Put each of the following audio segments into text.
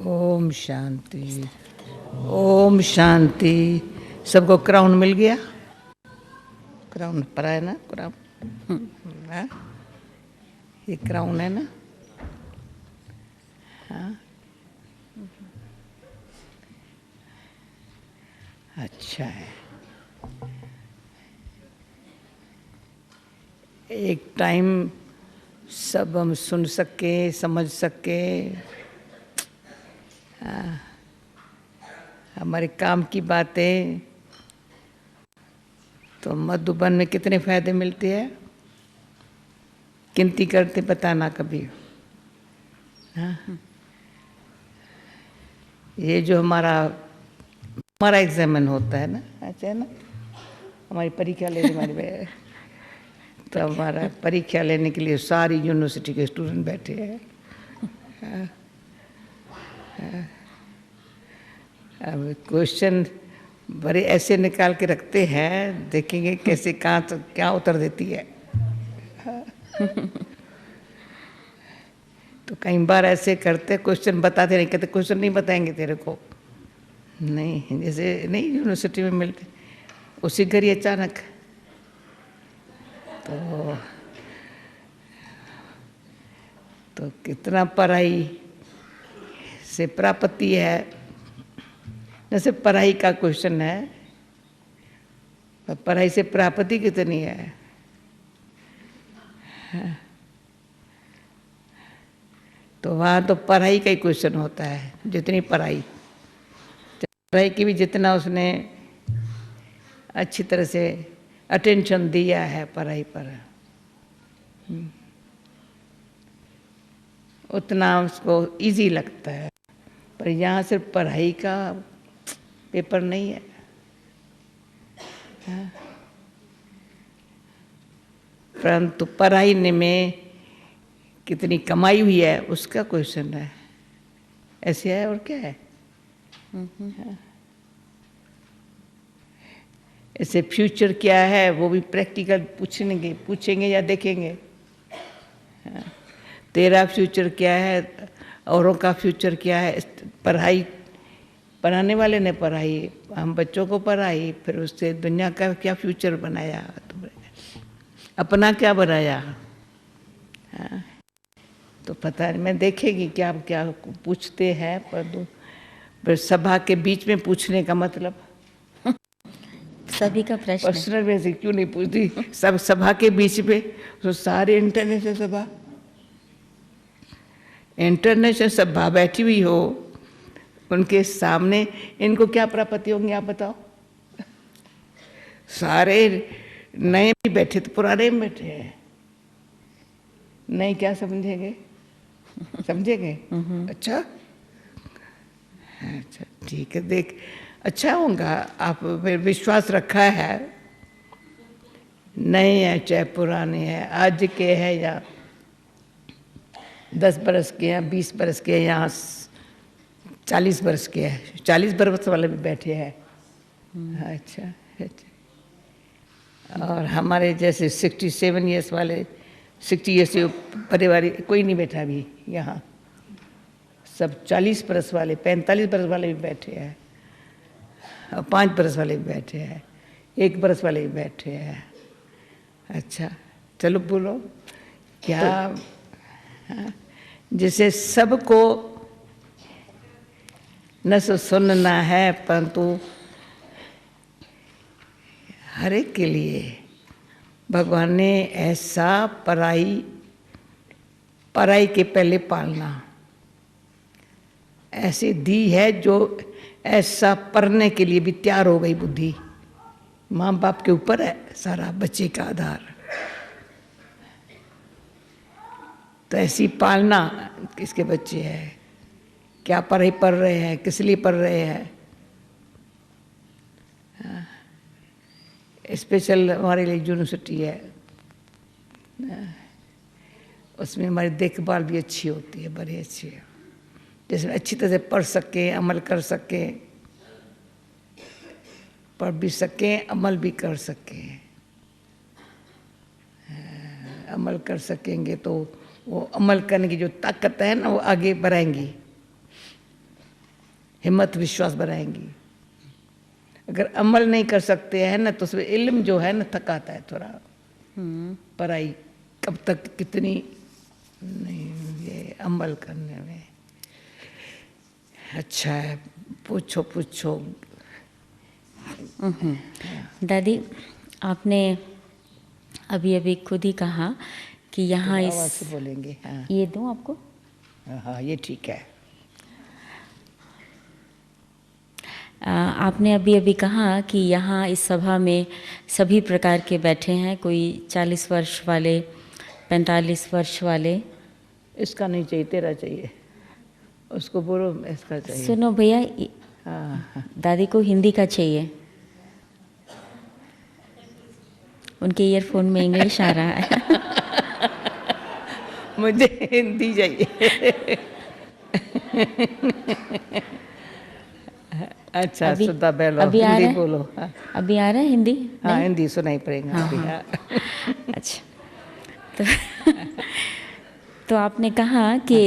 ओम शांति, ओम शांति। सबको क्राउन मिल गया? क्राउन परा है ना? क्राउन हाँ? ये क्राउन है ना? हाँ, अच्छा है। एक टाइम सब हम सुन सके, समझ सके, हमारे काम की बातें। तो मधुबन में कितने फायदे मिलते हैं, गिनती करते बताना कभी। हाँ? ये जो हमारा एग्जामिन होता है ना, अच्छा है ना, हमारी परीक्षा लेने वाले तो हमारा परीक्षा लेने के लिए सारी यूनिवर्सिटी के स्टूडेंट बैठे हैं। अब क्वेश्चन बड़े ऐसे निकाल के रखते हैं, देखेंगे कैसे कहाँ तो क्या उत्तर देती है। तो कई बार ऐसे करते, क्वेश्चन बताते नहीं, कहते क्वेश्चन नहीं बताएंगे तेरे को। नहीं, जैसे नहीं यूनिवर्सिटी में मिलते, उसी घर ही अचानक तो कितना पढ़ाई से प्राप्ति है। जैसे पढ़ाई का क्वेश्चन है, पढ़ाई से प्राप्ति कितनी है? तो वहाँ तो पढ़ाई का ही क्वेश्चन होता है, जितनी पढ़ाई की भी जितना उसने अच्छी तरह से अटेंशन दिया है पढ़ाई पर, उतना उसको इजी लगता है। पर यहाँ सिर्फ पढ़ाई का पेपर नहीं है। परंतु पढ़ाई में कितनी कमाई हुई है उसका क्वेश्चन है। ऐसे है और क्या है? ऐसे फ्यूचर क्या है वो भी प्रैक्टिकल पूछेंगे या देखेंगे। तेरा फ्यूचर क्या है, औरों का फ्यूचर क्या है। पढ़ाई पढ़ाने वाले ने पढ़ाई, हम बच्चों को पढ़ाई, फिर उससे दुनिया का क्या फ्यूचर बनाया, अपना क्या बनाया। तो पता नहीं, मैं देखेगी क्या क्या पूछते हैं। पर सभा के बीच में पूछने का मतलब सभी का प्रश्न पर्सनल में से क्यों नहीं पूछती? सब सभा के बीच में, तो सारे इंटरनेशनल सभा, इंटरनेशनल सभा बैठी हुई हो, उनके सामने इनको क्या प्राप्ति होंगी आप बताओ? सारे नए भी बैठे तो पुराने भी बैठे हैं, नए क्या समझेंगे? समझेंगे? अच्छा अच्छा, ठीक है, देख अच्छा होगा। आप फिर विश्वास रखा है, नए हैं चाहे पुराने हैं, आज के हैं या 10 बरस के हैं, 20 बरस के हैं, या 40 बरस के हैं। 40 बरस वाले भी बैठे हैं। अच्छा अच्छा। और हमारे जैसे 67 ईयर्स वाले, 60 ईयर्स से परिवार कोई नहीं बैठा अभी यहाँ। सब 40 बरस वाले, 45 बरस वाले भी बैठे हैं, और 5 बरस वाले भी बैठे हैं, 1 बरस वाले भी बैठे हैं। अच्छा चलो बोलो क्या? जैसे सबको न सुनना है, परंतु हर एक के लिए भगवान ने ऐसा पराई के पहले पालना ऐसे दी है, जो ऐसा पढ़ने के लिए भी तैयार हो गई बुद्धि। माँ बाप के ऊपर है सारा बच्चे का आधार। तो ऐसी पालना किसके बच्चे हैं, क्या पढ़ाई पढ़ रहे हैं, किस लिए पढ़ रहे हैं। स्पेशल हमारे लिए यूनिवर्सिटी है, उसमें हमारी देखभाल भी अच्छी होती है, बड़ी अच्छी है, जिसमें अच्छी तरह से पढ़ सके, अमल कर सके, पढ़ भी सके, अमल भी कर सके। अमल कर सकेंगे तो वो अमल करने की जो ताकत है ना, वो आगे बढ़ाएंगी। हिम्मत विश्वास बनाएंगी। अगर अमल नहीं कर सकते हैं ना तो उसमें इल्म जो है ना थकाता है थोड़ा। पढ़ाई कब तक कितनी नहीं, ये अमल करने में अच्छा है। पूछो पूछो। दादी, आपने अभी अभी खुद ही कहा कि यहाँ आवाज़ से बोलेंगे। हाँ, ये दूँ आपको? हाँ ये ठीक है। आपने अभी अभी कहा कि यहाँ इस सभा में सभी प्रकार के बैठे हैं, कोई 40 वर्ष वाले, 45 वर्ष वाले। इसका नहीं चाहिए, तेरा चाहिए। उसको बोलो इसका चाहिए। सुनो भैया, हाँ, दादी को हिंदी का चाहिए, उनके ईयरफोन में इंग्लिश आ रहा है। मुझे हिंदी चाहिए। अच्छा सुधा बेलो, अभी आ हिंदी रहा है? बोलो। हाँ, अभी आ रहा है हिंदी? हाँ हिंदी सुनाई पड़ेगा। हाँ, अभी। हाँ। अच्छा, तो आपने कहा कि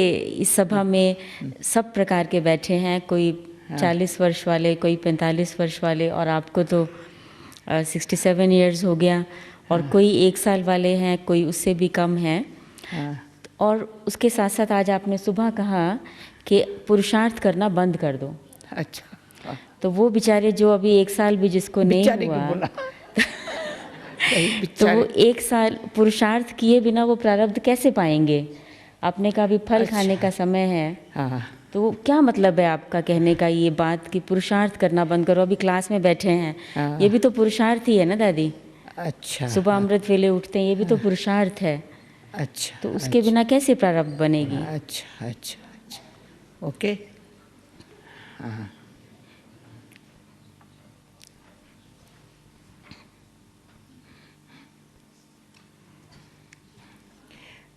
इस सभा में सब प्रकार के बैठे हैं, कोई 40 वर्ष वाले, कोई 45 वर्ष वाले, और आपको तो 67 इयर्स हो गया, और कोई 1 साल वाले हैं, कोई उससे भी कम हैं। और उसके साथ साथ आज आपने सुबह कहा कि पुरुषार्थ करना बंद कर दो। अच्छा, तो वो बेचारे जो अभी 1 साल भी जिसको नहीं हुआ, तो वो 1 साल पुरुषार्थ किए बिना वो प्रारब्ध कैसे पाएंगे? आपने कहा अभी फल खाने का समय है। हाँ, तो क्या मतलब है आपका कहने का ये बात कि पुरुषार्थ करना बंद करो? अभी क्लास में बैठे हैं, ये भी तो पुरुषार्थ ही है ना दादी। अच्छा, सुबह अमृत वेले उठते हैं, ये भी तो पुरुषार्थ है। अच्छा, तो उसके बिना कैसे प्रारब्ध बनेगी? अच्छा अच्छा अच्छा, ओके। हाँ,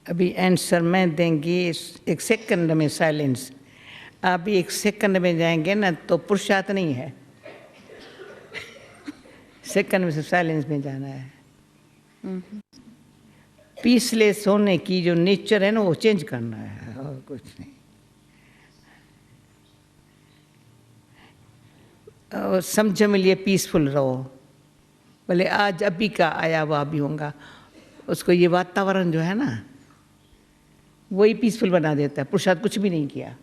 अभी आंसर मैं देंगी, 1 सेकंड में साइलेंस। अभी 1 सेकंड में जाएंगे ना तो पुरुषार्थ नहीं है। सेकंड में से साइलेंस में जाना है। पीसलेस होने की जो नेचर है ना वो चेंज करना है, और कुछ नहीं। और समझ में लिए पीसफुल रहो, भले आज अभी का आया हुआ अभी होगा। उसको ये वातावरण जो है ना वही पीसफुल बना देता है। पुरुषार्थ कुछ भी नहीं किया।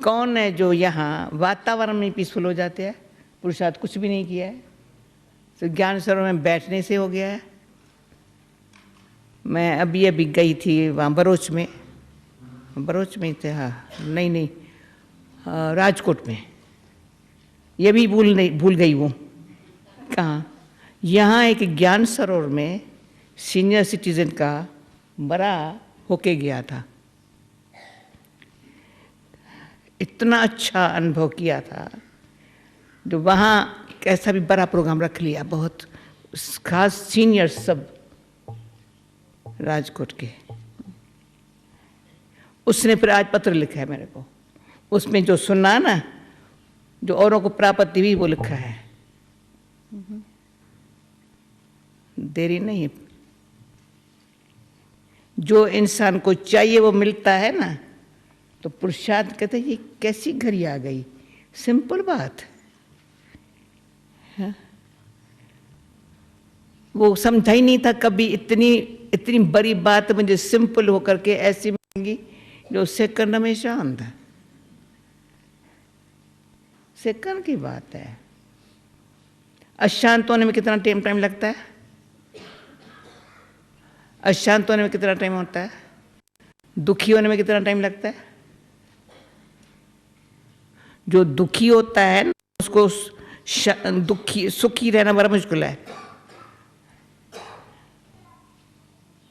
कौन है जो यहाँ वातावरण में पीसफुल हो जाते हैं? पुरुषार्थ कुछ भी नहीं किया है, तो ज्ञान सरोवर में बैठने से हो गया है। मैं अभी अभी गई थी वहाँ बरोच में थे। हाँ, नहीं, राजकोट में। ये भी भूल गई हूँ कहाँ। यहाँ एक ज्ञान सरोवर में सीनियर सिटीजन का बड़ा होके गया था। इतना अच्छा अनुभव किया था, जो वहाँ कैसा भी बड़ा प्रोग्राम रख लिया, बहुत खास सीनियर सब राजकोट के। उसने फिर आज पत्र लिखा है मेरे को, उसमें जो सुना ना, जो औरों को प्राप्ति हुई वो लिखा है। देरी नहीं है, जो इंसान को चाहिए वो मिलता है ना, तो पुरुषार्थ कहते ये कैसी घड़ी आ गई। सिंपल बात है। वो समझा ही नहीं था कभी इतनी बड़ी बात मुझे सिंपल होकर के ऐसी मिलेंगी, जो सेकंड में शांत है। सेकंड की बात है। अशांत होने में कितना टाइम लगता है? अशांत होने में कितना टाइम होता है? दुखी होने में कितना टाइम लगता है? जो दुखी होता है ना उसको सुखी रहना बड़ा मुश्किल है।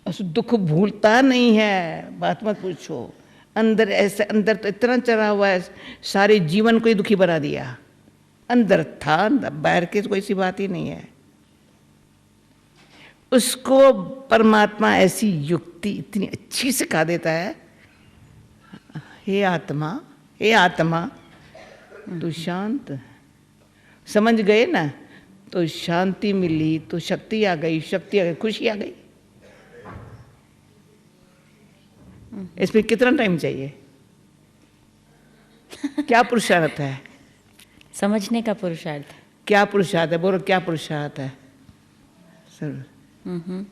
उस दुख भूलता नहीं है, बात मत पूछो। अंदर तो इतना चढ़ा हुआ है, सारे जीवन को ही दुखी बना दिया। अंदर था, बाहर की कोई सी बात ही नहीं है। उसको परमात्मा ऐसी युक्ति इतनी अच्छी सिखा देता है, हे आत्मा तू शांत। समझ गए ना, तो शांति मिली, तो शक्ति आ गई, खुशी आ गई। इसमें कितना टाइम चाहिए? क्या पुरुषार्थ है? समझने का पुरुषार्थ। क्या पुरुषार्थ है? बोलो क्या पुरुषार्थ है? सर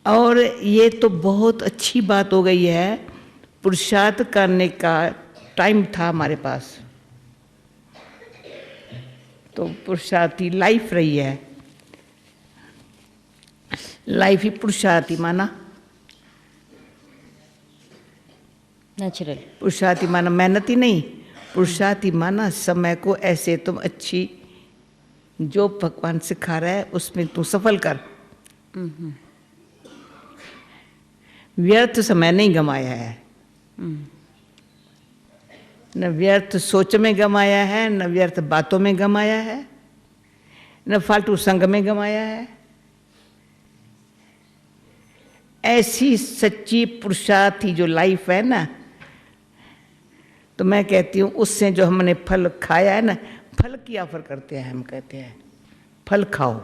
और ये तो बहुत अच्छी बात हो गई है, पुरुषार्थ करने का टाइम था हमारे पास, तो पुरुषार्थी लाइफ रही है, लाइफ ही पुरुषार्थी माना। नेचुरल। पुरुषार्थी माना मेहनती नहीं, पुरुषार्थी माना समय को ऐसे तुम अच्छी, जो भगवान सिखा रहा है उसमें तू सफल कर। व्यर्थ समय नहीं गंवाया है, न व्यर्थ सोच में गंवाया है, न व्यर्थ बातों में गंवाया है, न फालतू संग में गंवाया है। ऐसी सच्ची पुरुषार्थी जो लाइफ है ना, तो मैं कहती हूँ उससे जो हमने फल खाया है ना, फल की ऑफर करते हैं, हम कहते हैं फल खाओ।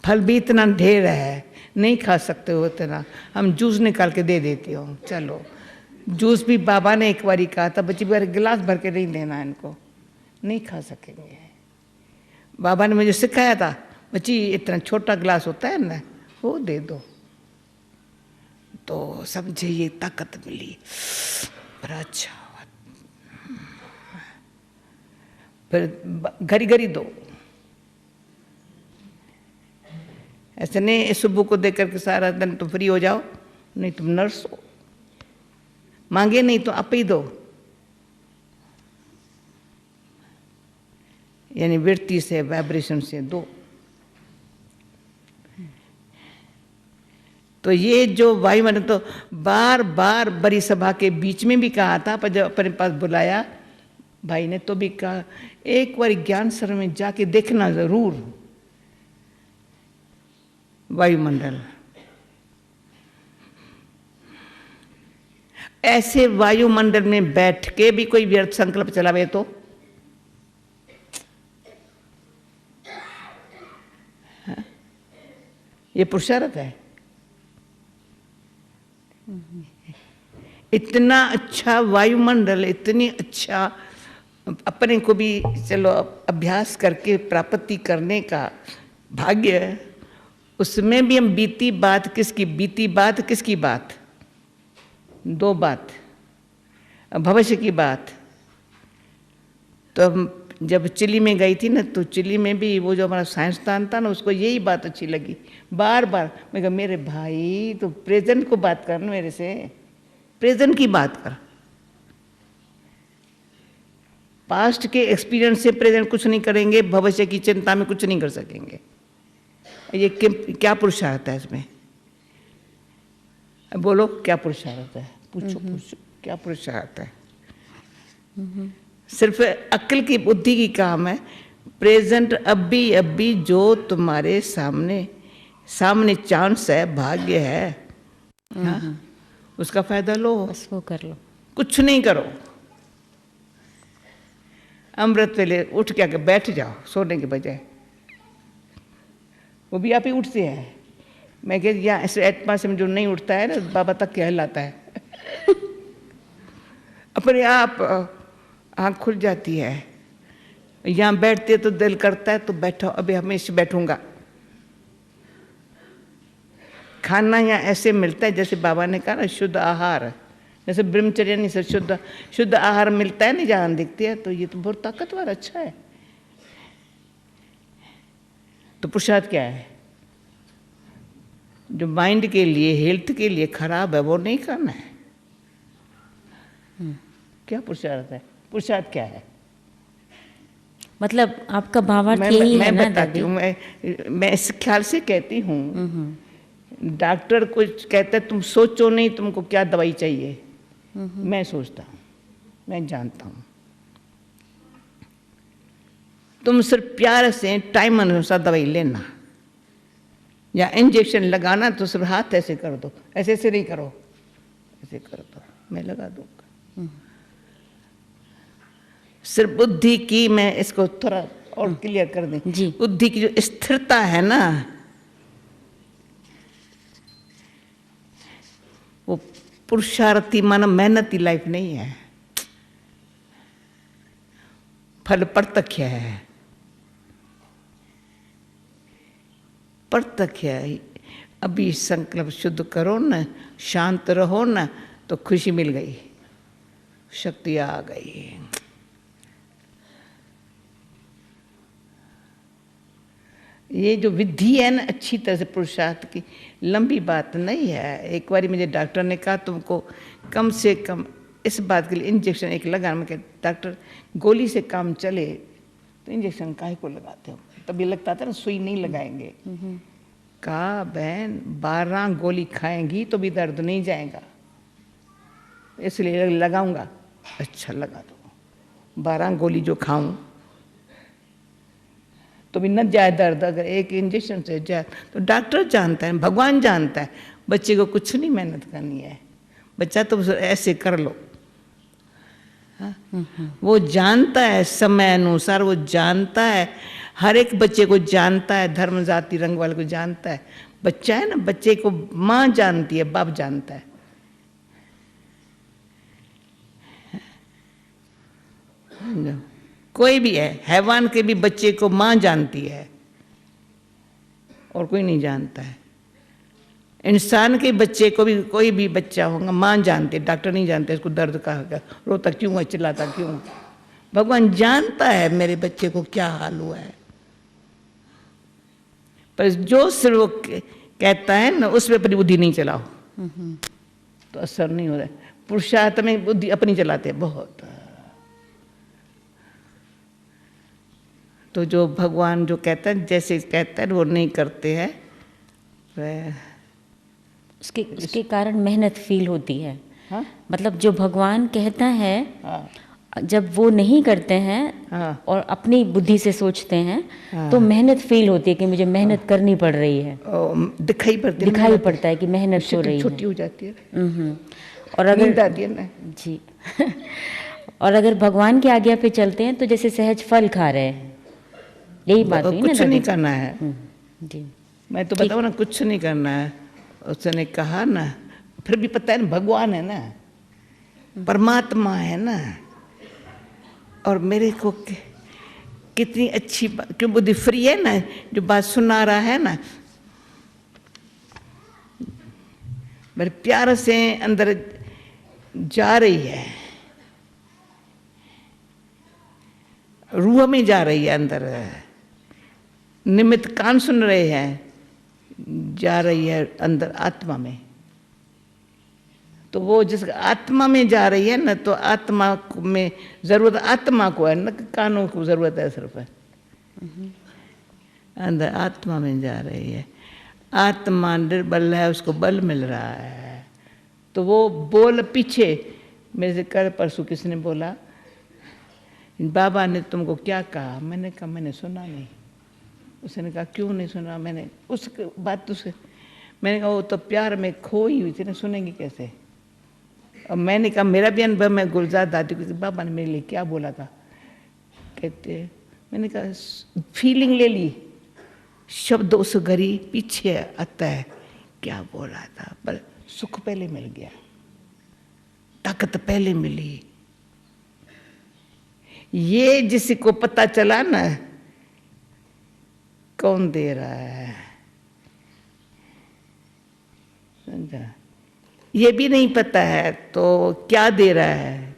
फल भी इतना ढेर है, नहीं खा सकते हो इतना, हम जूस निकाल के दे देती हूँ। चलो जूस भी बाबा ने एक बारी कहा था, बच्ची बार गिलास भर के नहीं देना इनको, नहीं खा सकेंगे। बाबा ने मुझे सिखाया था, बच्ची इतना छोटा गिलास होता है ना, वो दे दो, तो समझे ये ताकत मिली, बड़ा अच्छा। फिर घड़ी घड़ी दो, ऐसे नहीं सुबह को देख करके सारा दिन तुम फ्री हो जाओ, नहीं तुम नर्स हो, मांगे नहीं तो आप ही दो, यानी वृत्ति से, वाइब्रेशन से दो। तो ये जो वायुमंडल, तो बार बार बड़ी सभा के बीच में भी कहा था, पर जब अपने पास बुलाया भाई ने तो भी कहा एक बार ज्ञान सर में जाके देखना जरूर वायुमंडल। ऐसे वायुमंडल में बैठ के भी कोई व्यर्थ संकल्प चलावे तो हाँ? ये पुरुषार्थ है। इतना अच्छा वायुमंडल, इतनी अच्छा अपने को भी चलो अभ्यास करके प्राप्ति करने का भाग्य, उसमें भी हम बीती बात किसकी, बीती बात किसकी बात, दो बात, भविष्य की बात। तो हम जब चिली में गई थी ना, तो चिली में भी वो जो हमारा साइंसदान था ना, उसको यही बात अच्छी लगी, बार बार मैं कहा मेरे भाई तो प्रेजेंट को बात कर ना, मेरे से प्रेजेंट की बात कर, पास्ट के एक्सपीरियंस से प्रेजेंट कुछ नहीं करेंगे, भविष्य की चिंता में कुछ नहीं कर सकेंगे। ये क्या पुरुषार्थ है इसमें? बोलो क्या पुरुषार्थ है? पूछो पूछो क्या पुरुषार्थ है? सिर्फ अक्ल की बुद्धि की काम है। प्रेजेंट अभी जो तुम्हारे सामने चांस है, भाग्य है, हाँ? उसका फायदा लो, बस वो कर लो, कुछ नहीं करो। अमृत वेले उठ के आके बैठ जाओ सोने के बजाय, वो भी आप ही उठते हैं। मैं कह यहाँ ऐसे आत्मा से जो नहीं उठता है ना, बाबा तक कहलाता है अपने आप आँख खुल जाती है। यहाँ बैठते तो दिल करता है तो बैठो, अभी हमेशा बैठूंगा। खाना यहाँ ऐसे मिलता है जैसे बाबा ने कहा ना, शुद्ध आहार, जैसे ब्रह्मचर्य नहीं से शुद्ध आहार मिलता है, नहीं जान दिखती है, तो ये तो बहुत ताकतवर अच्छा है। तो पुरुषार्थ क्या है? जो माइंड के लिए, हेल्थ के लिए खराब है वो नहीं करना है। क्या पुरुषार्थ है? पुरुषार्थ क्या है? मतलब आपका भावार्थ यही है ना दादी? मैं इस ख्याल से कहती हूँ, डॉक्टर कुछ कहता है तुम सोचो नहीं तुमको क्या दवाई चाहिए, मैं सोचता हूँ, मैं जानता हूँ। तुम सिर्फ प्यार से टाइम अनुसार दवाई लेना, या इंजेक्शन लगाना तो सिर्फ हाथ ऐसे कर दो, ऐसे ऐसे नहीं करो, ऐसे कर दो, मैं लगा दूंगा। सिर्फ बुद्धि की, मैं इसको थोड़ा और क्लियर कर दें, बुद्धि की जो स्थिरता है ना, वो पुरुषार्थी माना मेहनती लाइफ नहीं है, फल प्रत्यक्ष है, प्रत्यक्ष है। अभी संकल्प शुद्ध करो ना, शांत रहो ना, तो खुशी मिल गई, शक्ति आ गई। ये जो विधि है ना अच्छी तरह से पुरुषार्थ की, लंबी बात नहीं है। एक बार मुझे डॉक्टर ने कहा तुमको कम से कम इस बात के लिए इंजेक्शन एक लगाना। मैं कहा डॉक्टर गोली से काम चले तो इंजेक्शन काहे को लगाते हो? तभी लगता था ना सुई नहीं लगाएंगे। कहा बहन 12 गोली खाएंगी तो भी दर्द नहीं जाएगा, इसलिए लगाऊंगा। अच्छा लगा दो, 12 गोली जो खाऊं तो भी न जाए दर्द, अगर एक इंजेक्शन से जाए तो डॉक्टर जानता है, भगवान जानता है। बच्चे को कुछ नहीं मेहनत करनी है, बच्चा तो ऐसे कर लो। हाँ? वो जानता है, समय अनुसार वो जानता है, हर एक बच्चे को जानता है, धर्म जाति रंग वाले को जानता है। बच्चा है ना, बच्चे को माँ जानती है, बाप जानता है। कोई भी है, हैवान के भी बच्चे को माँ जानती है और कोई नहीं जानता है। इंसान के बच्चे को भी, कोई भी बच्चा होगा, माँ जानते, डॉक्टर नहीं जानते इसको दर्द का होगा, रोता क्यों है, चिल्लाता क्यों। भगवान जानता है मेरे बच्चे को क्या हाल हुआ है, पर जो सिर्फ वो कहता है ना उसमें अपनी बुद्धि नहीं चलाओ तो असर नहीं हो रहा है। पुरुषार्थ में बुद्धि अपनी चलाते हैं बहुत। तो जो भगवान जो कहता है, जैसे कहता है वो नहीं करते हैं, उसके कारण मेहनत फील होती है। हाँ? मतलब जो भगवान कहता है, हाँ। जब वो नहीं करते हैं हाँ। और अपनी बुद्धि से सोचते हैं, हाँ। तो मेहनत फील होती है कि मुझे मेहनत करनी पड़ रही है। दिखाई पड़ता है कि मेहनत हो रही है, छोटी हो जाती है। और अगर नींद आती है ना जी और अगर भगवान की आज्ञा पे चलते हैं तो जैसे सहज फल खा रहे हैं, यही बात हुई ना? कुछ नहीं करना है। जी, मैं तो बताऊँ ना, कुछ नहीं करना है। उसने कहा ना, फिर भी पता है ना भगवान है ना, परमात्मा है ना, और मेरे को कितनी अच्छी बात, क्यों बुद्धि फ्री है ना, जो बात सुना रहा है ना, मेरे प्यार से अंदर जा रही है, रूह में जा रही है अंदर। निमित्त कान सुन रहे हैं, जा रही है अंदर आत्मा में। तो वो जिस आत्मा में जा रही है ना, तो आत्मा में जरूरत आत्मा को है, न कानों को जरूरत है सिर्फ। अंदर आत्मा में जा रही है, आत्मा निर्बल है, उसको बल मिल रहा है। तो वो बोल पीछे मेरे से कल परसों किसने बोला, बाबा ने तुमको क्या कहा? मैंने कहा मैंने सुना नहीं। उसने कहा क्यों नहीं सुना? मैंने उस बात उसे मैंने कहा वो तो प्यार में खोई हुई थी ना, सुनेंगी कैसे? और मैंने कहा मेरा भी अनुभव, मैं गुलजार दादी को, बाबा ने मेरे लिए क्या बोला था? कहते मैंने कहा फीलिंग ले ली, शब्द उस घड़ी पीछे आता है, क्या बोला था, पर सुख पहले मिल गया, ताकत पहले मिली। ये जिसी को पता चला ना कौन दे रहा है, समझा? ये भी नहीं पता है तो क्या दे रहा है,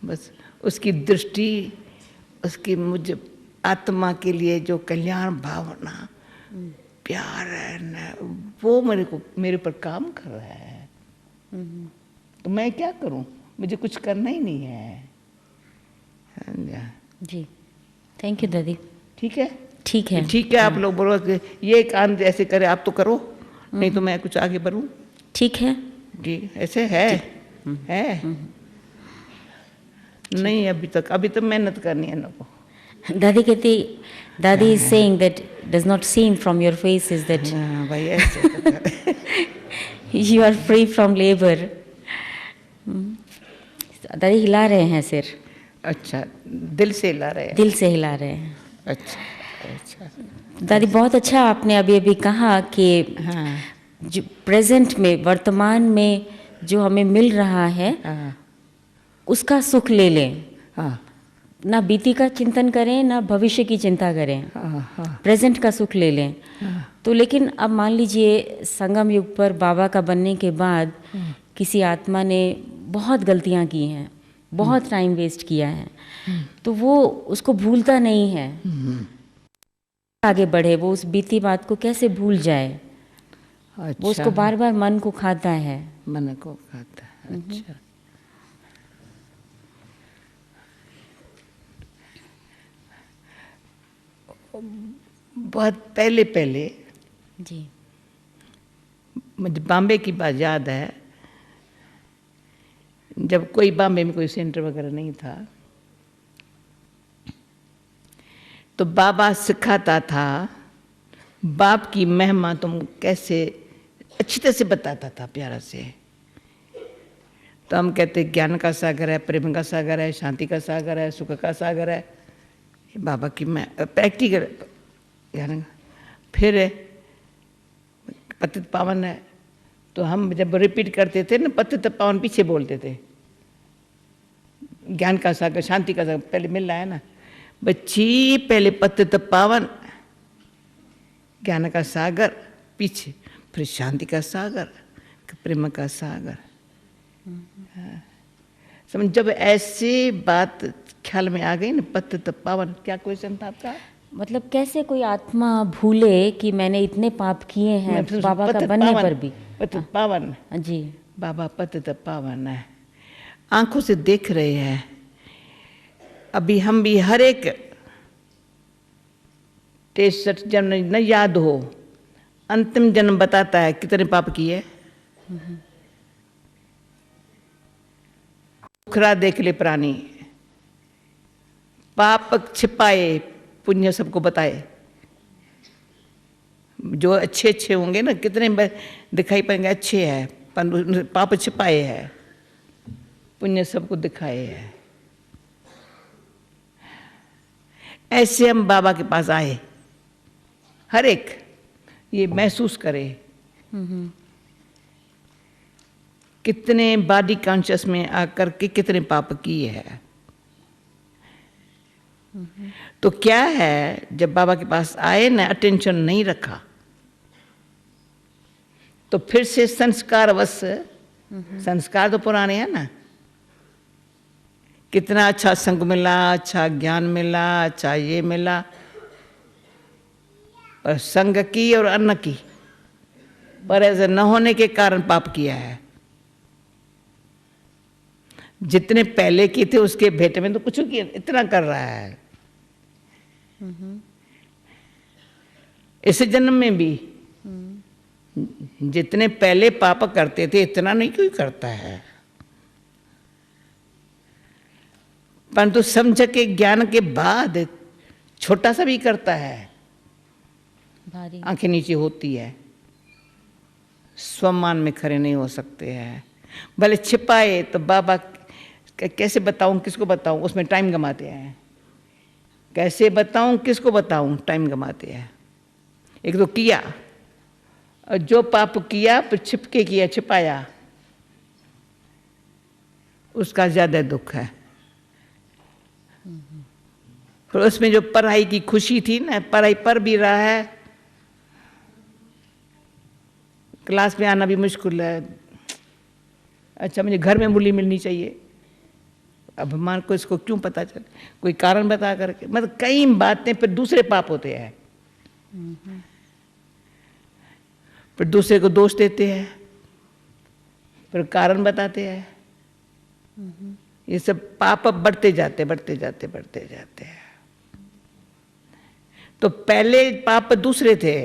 बस उसकी दृष्टि, उसकी मुझे आत्मा के लिए जो कल्याण भावना प्यार है ना, वो मेरे ऊपर काम कर रहा है। तो मैं क्या करूं? मुझे कुछ करना ही नहीं है। जी, थैंक यू दादी। ठीक है, ठीक है, ठीक है। आप लोग बोलो कि ये काम ऐसे करे, आप तो करो, नहीं तो मैं कुछ आगे बढ़ूं। ठीक है जी, ऐसे है नहीं अभी तक मेहनत करनी है ना को। दादी कहती, दादी is saying that does not seem from your face is that हाँ भाई ऐसे you are free from labor. दादी हिला रहे हैं सिर। अच्छा, दिल से हिला रहे हैं? दिल से हिला रहे हैं। अच्छा। दादी बहुत अच्छा आपने अभी कहा कि हाँ। जो प्रेजेंट में, वर्तमान में जो हमें मिल रहा है हाँ उसका सुख ले लें, हाँ ना बीती का चिंतन करें ना भविष्य की चिंता करें, हाँ हाँ प्रेजेंट का सुख ले लें। तो लेकिन अब मान लीजिए संगम युग पर बाबा का बनने के बाद किसी आत्मा ने बहुत गलतियां की हैं, बहुत टाइम वेस्ट किया है, तो वो उसको भूलता नहीं है, आगे बढ़े, वो उस बीती बात को कैसे भूल जाए? अच्छा, वो उसको बार बार मन को खाता है। मन को खाता है। अच्छा, बहुत पहले पहले जी। मुझे बॉम्बे की बात याद है, जब कोई बॉम्बे में कोई सेंटर वगैरह नहीं था, तो बाबा सिखाता था, बाप की महिमा तुम कैसे अच्छी तरह से बताता था, प्यारा से। तो हम कहते ज्ञान का सागर है, प्रेम का सागर है, शांति का सागर है, सुख का सागर है, ये बाबा की मैं प्रैक्टिकल ज्ञान। फिर पतित पावन है, तो हम जब रिपीट करते थे ना, पतित पावन पीछे बोलते थे, ज्ञान का सागर, शांति का सागर पहले मिल रहा है ना बच्ची, पहले पतित पावन, ज्ञान का सागर पीछे, फिर शांति का सागर, प्रेम का सागर। समझ, जब ऐसी बात ख्याल में आ गई ना, पतित पावन। क्या क्वेश्चन था आपका? मतलब कैसे कोई आत्मा भूले कि मैंने इतने पाप किए हैं बाबा का बनने पर भी। पतित पावन जी। बाबा पतित पावन है, आंखों से देख रहे हैं। अभी हम भी हर एक 63 जन्म न याद हो, अंतिम जन्म बताता है कितने पाप किए। खुखरा देख ले प्राणी, पाप छिपाए पुण्य सबको बताए। जो अच्छे अच्छे होंगे ना, कितने दिखाई पड़ेंगे अच्छे हैं, पर पाप छिपाए हैं, पुण्य सबको दिखाए हैं। ऐसे हम बाबा के पास आए, हर एक ये महसूस करे कितने बॉडी कॉन्शियस में आकर के कितने पाप किए हैं। तो क्या है, जब बाबा के पास आए ना, अटेंशन नहीं रखा, तो फिर से संस्कारवश, संस्कार तो पुराने हैं ना, कितना अच्छा संग मिला, अच्छा ज्ञान मिला, अच्छा ये मिला, और संग की और अन्न की, पर ऐसा न होने के कारण पाप किया है। जितने पहले किए थे उसके भेंट में तो कुछ किया, इतना कर रहा है। इस जन्म में भी जितने पहले पाप करते थे इतना नहीं कोई करता है, परंतु समझ के ज्ञान के बाद छोटा सा भी करता है, आंखें नीचे होती है, स्वमान में खड़े नहीं हो सकते हैं। भले छिपाए तो बाबा कैसे बताऊं, किसको बताऊं, उसमें टाइम गमाते हैं। कैसे बताऊं, किसको बताऊं, टाइम गमाते हैं। एक तो किया, और जो पाप किया फिर छिपके किया, छिपाया, उसका ज्यादा दुख है। फिर उसमें जो पढ़ाई की खुशी थी ना, पढ़ाई पढ़ भी रहा है, क्लास में आना भी मुश्किल है, अच्छा मुझे घर में मूली मिलनी चाहिए, अब मान को इसको क्यों पता चले, कोई कारण बता करके, मतलब कई बातें फिर दूसरे पाप होते हैं। फिर दूसरे को दोष देते हैं, फिर कारण बताते हैं। ये सब पाप बढ़ते जाते बढ़ते जाते बढ़ते जाते हैं। तो पहले पाप दूसरे थे,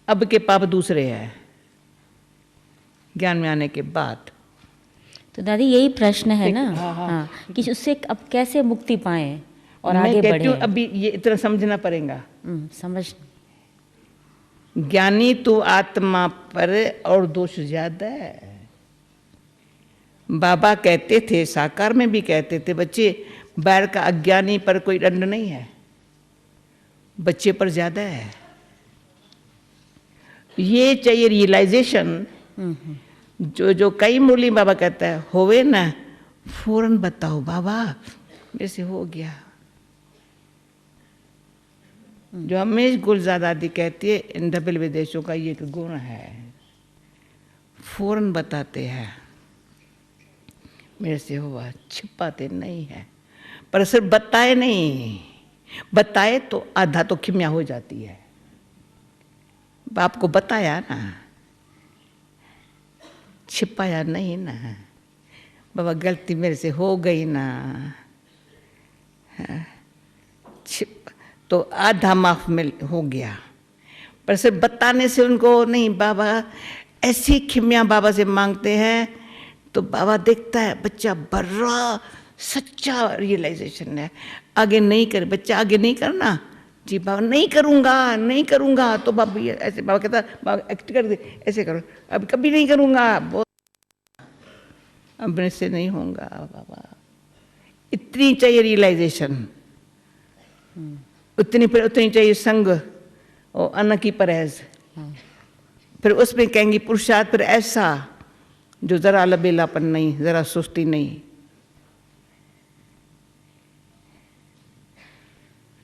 अब के पाप दूसरे हैं ज्ञान में आने के बाद। तो दादी यही प्रश्न है ना, हाँ, हाँ। हाँ, कि उससे अब कैसे मुक्ति पाएं और मैं आगे कहती हूँ बढ़े। अभी ये इतना समझना पड़ेगा। समझ। ज्ञानी तो आत्मा पर और दोष ज्यादा है। बाबा कहते थे, साकार में भी कहते थे, बच्चे बैर का अज्ञानी पर कोई दंड नहीं है, बच्चे पर ज्यादा है। ये चाहिए रियलाइजेशन। जो जो कई मुरली बाबा कहता है होवे ना फौरन बताओ बाबा मेरे से हो गया। जो हमेश गुलजार आदि कहती है इन डबल विदेशों का ये एक गुण है, फौरन बताते हैं मेरे से हुआ, छिपाते नहीं है। पर सिर्फ बताए नहीं, बताए तो आधा तो खिमिया हो जाती है। बाप को बताया ना, छिपाया नहीं ना, बाबा गलती मेरे से हो गई ना, तो आधा माफ में हो गया। पर सिर्फ बताने से उनको नहीं, बाबा ऐसी खिमिया बाबा से मांगते हैं तो बाबा देखता है बच्चा बड़ा सच्चा रियलाइजेशन है, आगे नहीं करे, बच्चा आगे नहीं करना, जी बाबा नहीं करूँगा नहीं करूँगा, तो बाबा ऐसे बाबा कहता बाबा एक्ट कर दे, ऐसे करो, अब कभी नहीं करूँगा, बहुत अब मेरे से नहीं होगा बाबा। इतनी चाहिए रियलाइजेशन, उतनी चाहिए संग और अन्न की परहेज। फिर उसमें कहेंगी पुरुषार्थ फिर ऐसा जो जरा लबेलापन नहीं, जरा सुस्ती नहीं।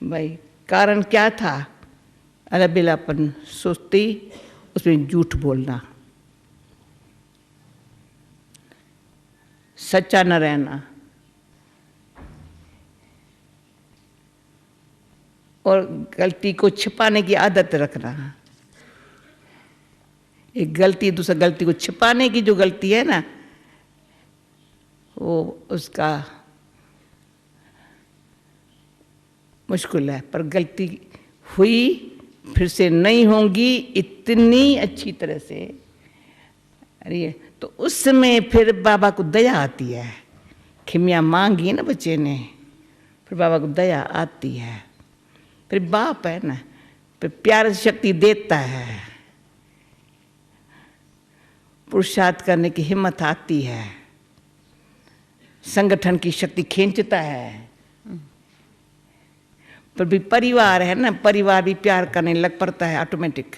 भाई कारण क्या था? अलबेलापन, सुस्ती, उसमें झूठ बोलना, सच्चा न रहना, और गलती को छिपाने की आदत रखना। एक गलती दूसरा गलती को छिपाने की जो गलती है ना, वो उसका मुश्किल है। पर गलती हुई फिर से नहीं होंगी इतनी अच्छी तरह से, अरे तो उस समय फिर बाबा को दया आती है। खिमिया मांगी ना बच्चे ने, फिर बाबा को दया आती है। फिर बाप है ना, फिर प्यार शक्ति देता है, पुरुषार्थ करने की हिम्मत आती है, संगठन की शक्ति खींचता है। पर भी परिवार है ना, परिवार भी प्यार करने लग पड़ता है ऑटोमेटिक।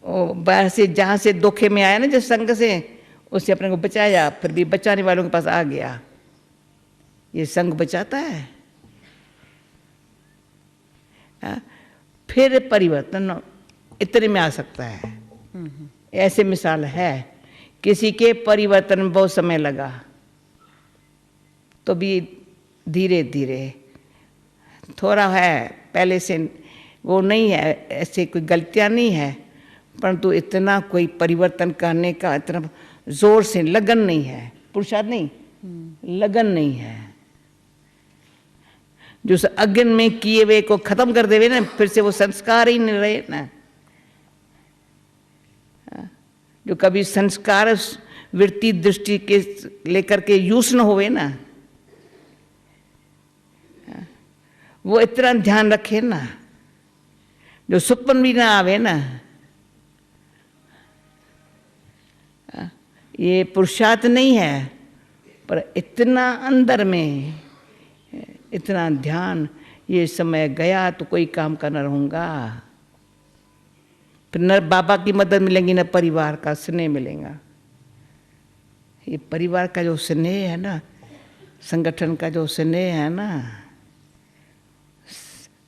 ओ बाहर से जहाँ से धोखे में आया ना, जिस संग से, उससे अपने को बचाया, फिर भी बचाने वालों के पास आ गया। ये संग बचाता है। फिर परिवर्तन इतने में आ सकता है। ऐसे मिसाल है, किसी के परिवर्तन में बहुत समय लगा, तो भी धीरे धीरे थोड़ा है, पहले से वो नहीं है, ऐसे कोई गलतियां नहीं है, परंतु इतना कोई परिवर्तन करने का इतना जोर से लगन नहीं है, पुरुषार्थ नहीं, लगन नहीं है। जो अज्ञान में किए हुए को खत्म कर देवे ना, फिर से वो संस्कार ही नहीं रहे ना। जो कभी संस्कार वृत्ति दृष्टि के लेकर के यूज न होवे ना, वो इतना ध्यान रखे ना, जो सुपन भी ना आवे ना। ये पुरुषार्थ नहीं है, पर इतना अंदर में इतना ध्यान, ये समय गया तो कोई काम का न रहूँगा। फिर न बाबा की मदद मिलेंगी, न परिवार का स्नेह मिलेगा। ये परिवार का जो स्नेह है ना, संगठन का जो स्नेह है ना,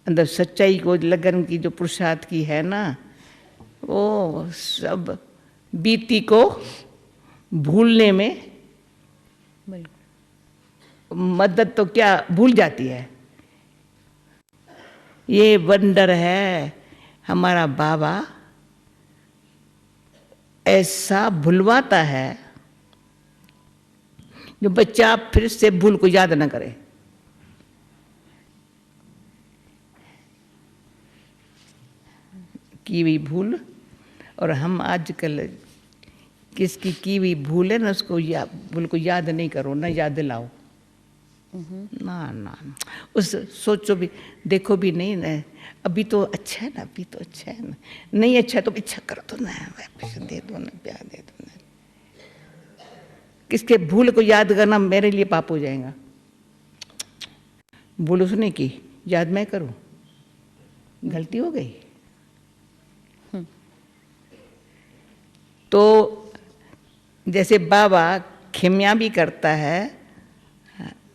अंदर सच्चाई को लगन की जो पुरुषार्थ की है ना, वो सब बीती को भूलने में मदद तो क्या भूल जाती है। ये वंडर है हमारा बाबा, ऐसा भुलवाता है जो बच्चा फिर से भूल को याद न करे। की हुई भूल, और हम आजकल किसकी की हुई भूल है ना, उसको भूल को याद नहीं करो, ना याद दिलाओ। ना ना, उस सोचो भी, देखो भी नहीं ना, अभी तो अच्छा है ना, अभी तो अच्छा है ना, नहीं अच्छा है तो इच्छा कर दो ना, वापस दे दो ना, प्यार दे दो ना। किसके भूल को याद करना मेरे लिए पाप हो जाएगा। भूल उसने की, याद मैं करूं, गलती हो गई। तो जैसे बाबा खिमिया भी करता है,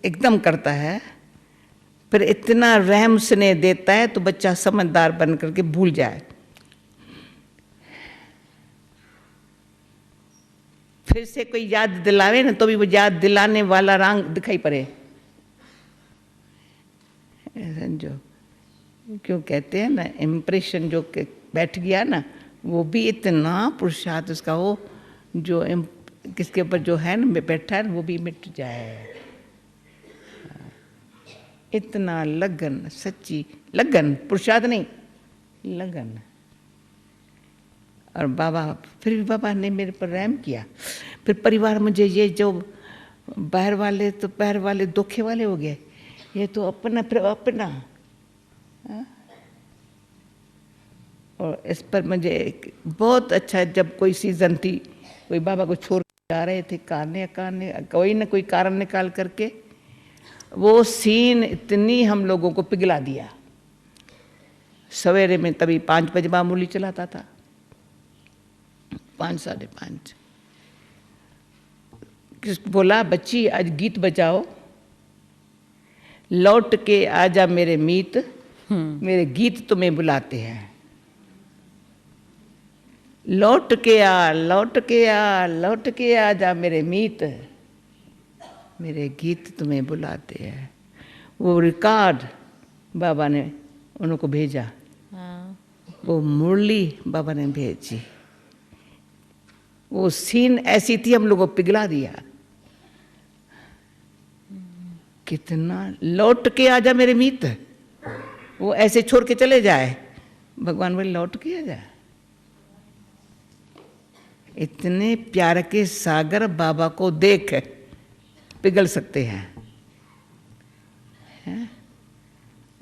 एकदम करता है, फिर इतना रहम स्नेह देता है तो बच्चा समझदार बन करके भूल जाए, फिर से कोई याद दिलावे ना तो भी वो याद दिलाने वाला रंग दिखाई पड़े, समझो। क्यों कहते हैं ना, इम्प्रेशन जो बैठ गया ना, वो भी इतना पुरुषार्थ उसका हो, जो किसके ऊपर जो है ना बैठा है वो भी मिट जाए। इतना लगन, सच्ची लगन, पुरुषार्थ नहीं, लगन। और बाबा, फिर भी बाबा ने मेरे पर रहम किया। फिर परिवार मुझे ये जो बाहर वाले तो बाहर वाले धोखे वाले हो गए, ये तो अपना फिर अपना। और इस पर मुझे बहुत अच्छा, जब कोई सीजन थी, कोई बाबा को छोड़ जा रहे थे, कोई ना कोई कारण निकाल करके, वो सीन इतनी हम लोगों को पिघला दिया। सवेरे में तभी 5 बजे मामूली चलाता था, 5 साढ़े 5। किस बोला, बच्ची आज गीत बजाओ, लौट के आजा मेरे मीत, मेरे गीत तुम्हें बुलाते हैं। लौट के आ, लौट के आ, लौट के आजा मेरे मीत, मेरे गीत तुम्हें बुलाते हैं। वो रिकॉर्ड बाबा ने उनको भेजा, वो मुरली बाबा ने भेजी। वो सीन ऐसी थी, हम लोगों को पिघला दिया। कितना लौट के आजा मेरे मीत, वो ऐसे छोड़ के चले जाए, भगवान बोले लौट के आजा। इतने प्यार के सागर बाबा को देख पिघल सकते हैं,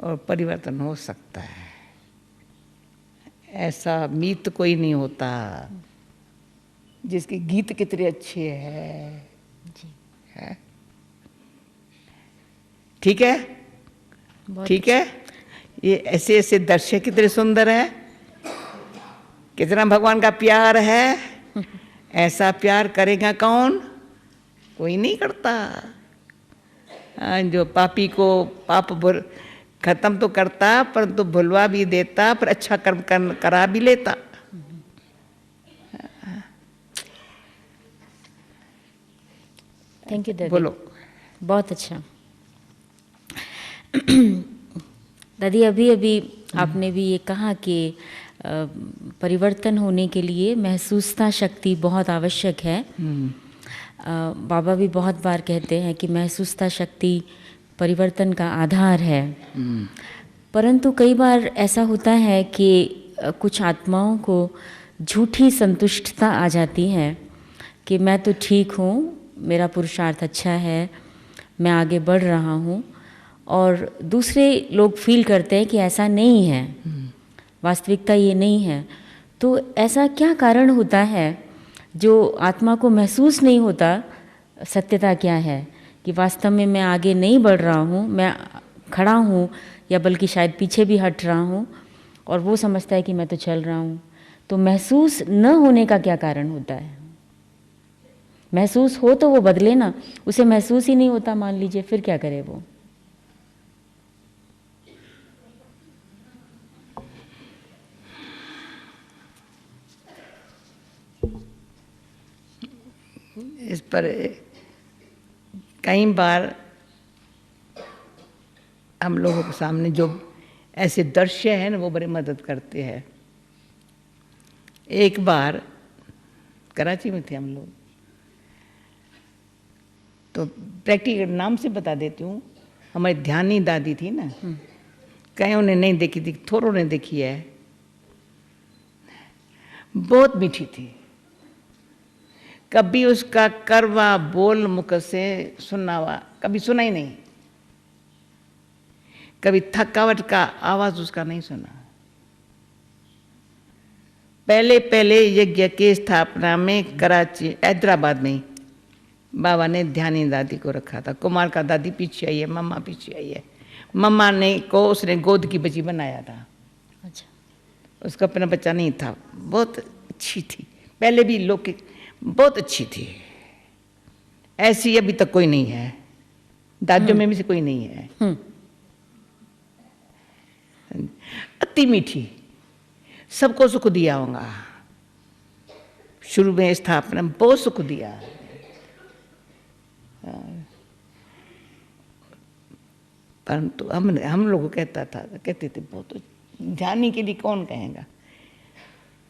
और परिवर्तन हो सकता है। ऐसा मीत कोई नहीं होता जिसके गीत कितने अच्छे हैं, है? ठीक है, ठीक है। ये ऐसे ऐसे दृश्य कितने सुंदर है, कितना भगवान का प्यार है। ऐसा प्यार करेगा कौन? कोई नहीं करता। जो पापी को पाप खत्म तो करता, परंतु भुलवा भी देता, पर अच्छा कर्म करा भी लेता। थैंक यू दादी, बोलो। बहुत अच्छा। दादी, अभी अभी आपने भी ये कहा कि परिवर्तन होने के लिए महसूसता शक्ति बहुत आवश्यक है। बाबा भी बहुत बार कहते हैं कि महसूसता शक्ति परिवर्तन का आधार है। परंतु कई बार ऐसा होता है कि कुछ आत्माओं को झूठी संतुष्टता आ जाती है कि मैं तो ठीक हूँ, मेरा पुरुषार्थ अच्छा है, मैं आगे बढ़ रहा हूँ, और दूसरे लोग फील करते हैं कि ऐसा नहीं है, वास्तविकता ये नहीं है। तो ऐसा क्या कारण होता है जो आत्मा को महसूस नहीं होता सत्यता क्या है, कि वास्तव में मैं आगे नहीं बढ़ रहा हूँ, मैं खड़ा हूँ, या बल्कि शायद पीछे भी हट रहा हूँ, और वो समझता है कि मैं तो चल रहा हूँ। तो महसूस न होने का क्या कारण होता है? महसूस हो तो वो बदले ना, उसे महसूस ही नहीं होता मान लीजिए, फिर क्या करे वो? इस पर कई बार हम लोगों के सामने जो ऐसे दृश्य हैं ना, वो बड़े मदद करते हैं। एक बार कराची में थे हम लोग, तो प्रैक्टिकल नाम से बता देती हूँ। हमारी ध्यानी दादी थी ना, कईयों ने नहीं देखी थी, थोड़ों ने देखी है। बहुत मीठी थी, कभी उसका करवा बोल मुख से सुना हुआ कभी सुना ही नहीं, कभी थकावट का आवाज उसका नहीं सुना। पहले पहले यज्ञ की स्थापना में कराची, हैदराबाद में बाबा ने ध्यानी दादी को रखा था। कुमार का दादी पीछे आई है, मम्मा पीछे आई है। मम्मा ने को उसने गोद की बच्ची बनाया था। अच्छा, उसका अपना बच्चा नहीं था, बहुत अच्छी थी, पहले भी लोग बहुत अच्छी थी, ऐसी अभी तक कोई नहीं है, दादियों में भी से कोई नहीं है। अति मीठी, सबको सुख दिया होगा, शुरू में स्थापना बहुत सुख दिया। परंतु हम लोग कहते थे बहुत ध्यानी के लिए कौन कहेगा।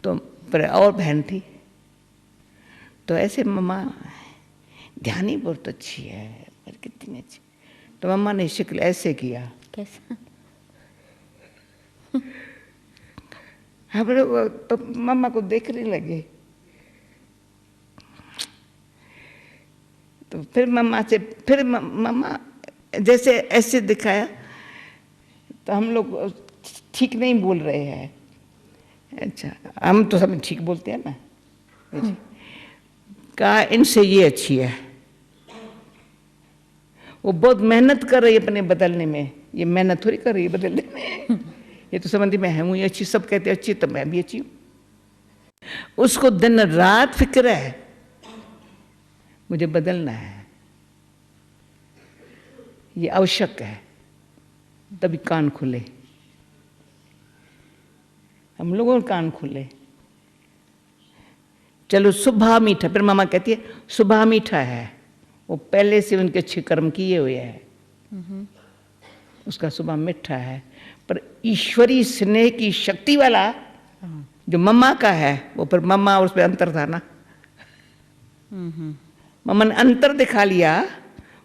तो पर और बहन थी तो ऐसे मम्मा ध्यानी बहुत अच्छी है, पर कितनी अच्छी। तो मम्मा ने शक्ल ऐसे किया, कैसा? हम लोग तो मम्मा को देखने लगे। तो फिर मम्मा जैसे ऐसे दिखाया तो हम लोग ठीक नहीं बोल रहे हैं। अच्छा, हम तो सब ठीक बोलते हैं ना। कहा इनसे ये अच्छी है, वो बहुत मेहनत कर रही है अपने बदलने में, ये मेहनत थोड़ी कर रही है बदलने में। ये तो समझती मैं हूँ अच्छी, सब कहते अच्छी तो मैं भी अच्छी हूँ। उसको दिन रात फिक्र है मुझे बदलना है, ये आवश्यक है, तभी कान खुले। हम लोगों के कान खुले। चलो सुबह मीठा, फिर मामा कहती है सुबह मीठा है, वो पहले से उनके अच्छे कर्म किए हुए हैं, उसका सुबह मीठा है। पर ईश्वरी स्नेह की शक्ति वाला जो मम्मा का है, वो पर मम्मा और उस पर अंतर था ना। मम्मा ने अंतर दिखा लिया,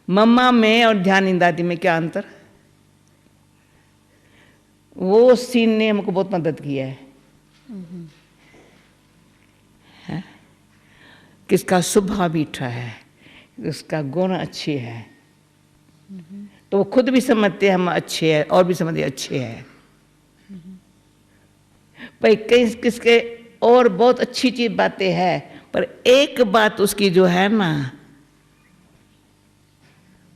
मम्मा में और ध्यानी दादी में क्या अंतर। वो सीन ने हमको बहुत मदद किया है। किसका स्वभाव मीठा है, उसका गुण अच्छे है, तो वो खुद भी समझते हैं हम अच्छे हैं और भी समझते अच्छे हैं। भाई कई किसके और बहुत अच्छी चीज बातें हैं, पर एक बात उसकी जो है ना,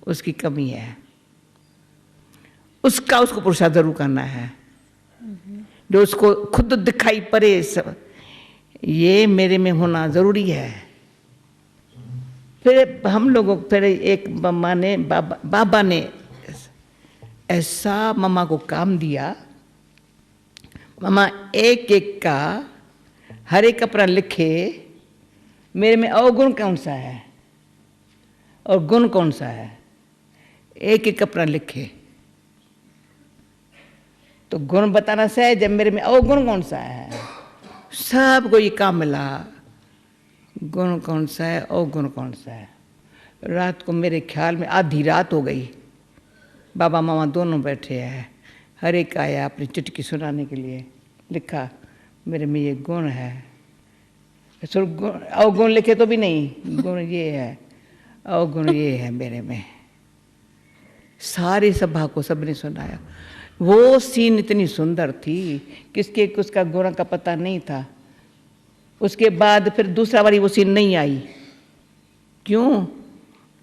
उसकी कमी है, उसको पुरुषार्थ जरूर करना है, जो उसको खुद दिखाई पड़े सब ये मेरे में होना जरूरी है। फिर हम लोगों फिर एक बाबा ने ऐसा मम्मा को काम दिया, मम्मा एक एक का हर एक अपना लिखे, मेरे में अवगुण कौन सा है और गुण कौन सा है, एक एक अपना लिखे। तो गुण बताना सहज है, मेरे में अवगुण कौन सा है, सबको ये काम मिला, गुण कौन सा है अवगुण कौन सा है। रात को मेरे ख्याल में आधी रात हो गई, बाबा मामा दोनों बैठे हैं, हर एक आया अपनी चुटकी सुनाने के लिए, लिखा मेरे में ये गुण है, अवगुण लिखे तो भी नहीं, गुण ये है अवगुण ये है मेरे में। सारी सभा को सबने सुनाया। वो सीन इतनी सुंदर थी, किसके उसका गुण का पता नहीं था। उसके बाद फिर दूसरा बारी वो सीन नहीं आई, क्यों?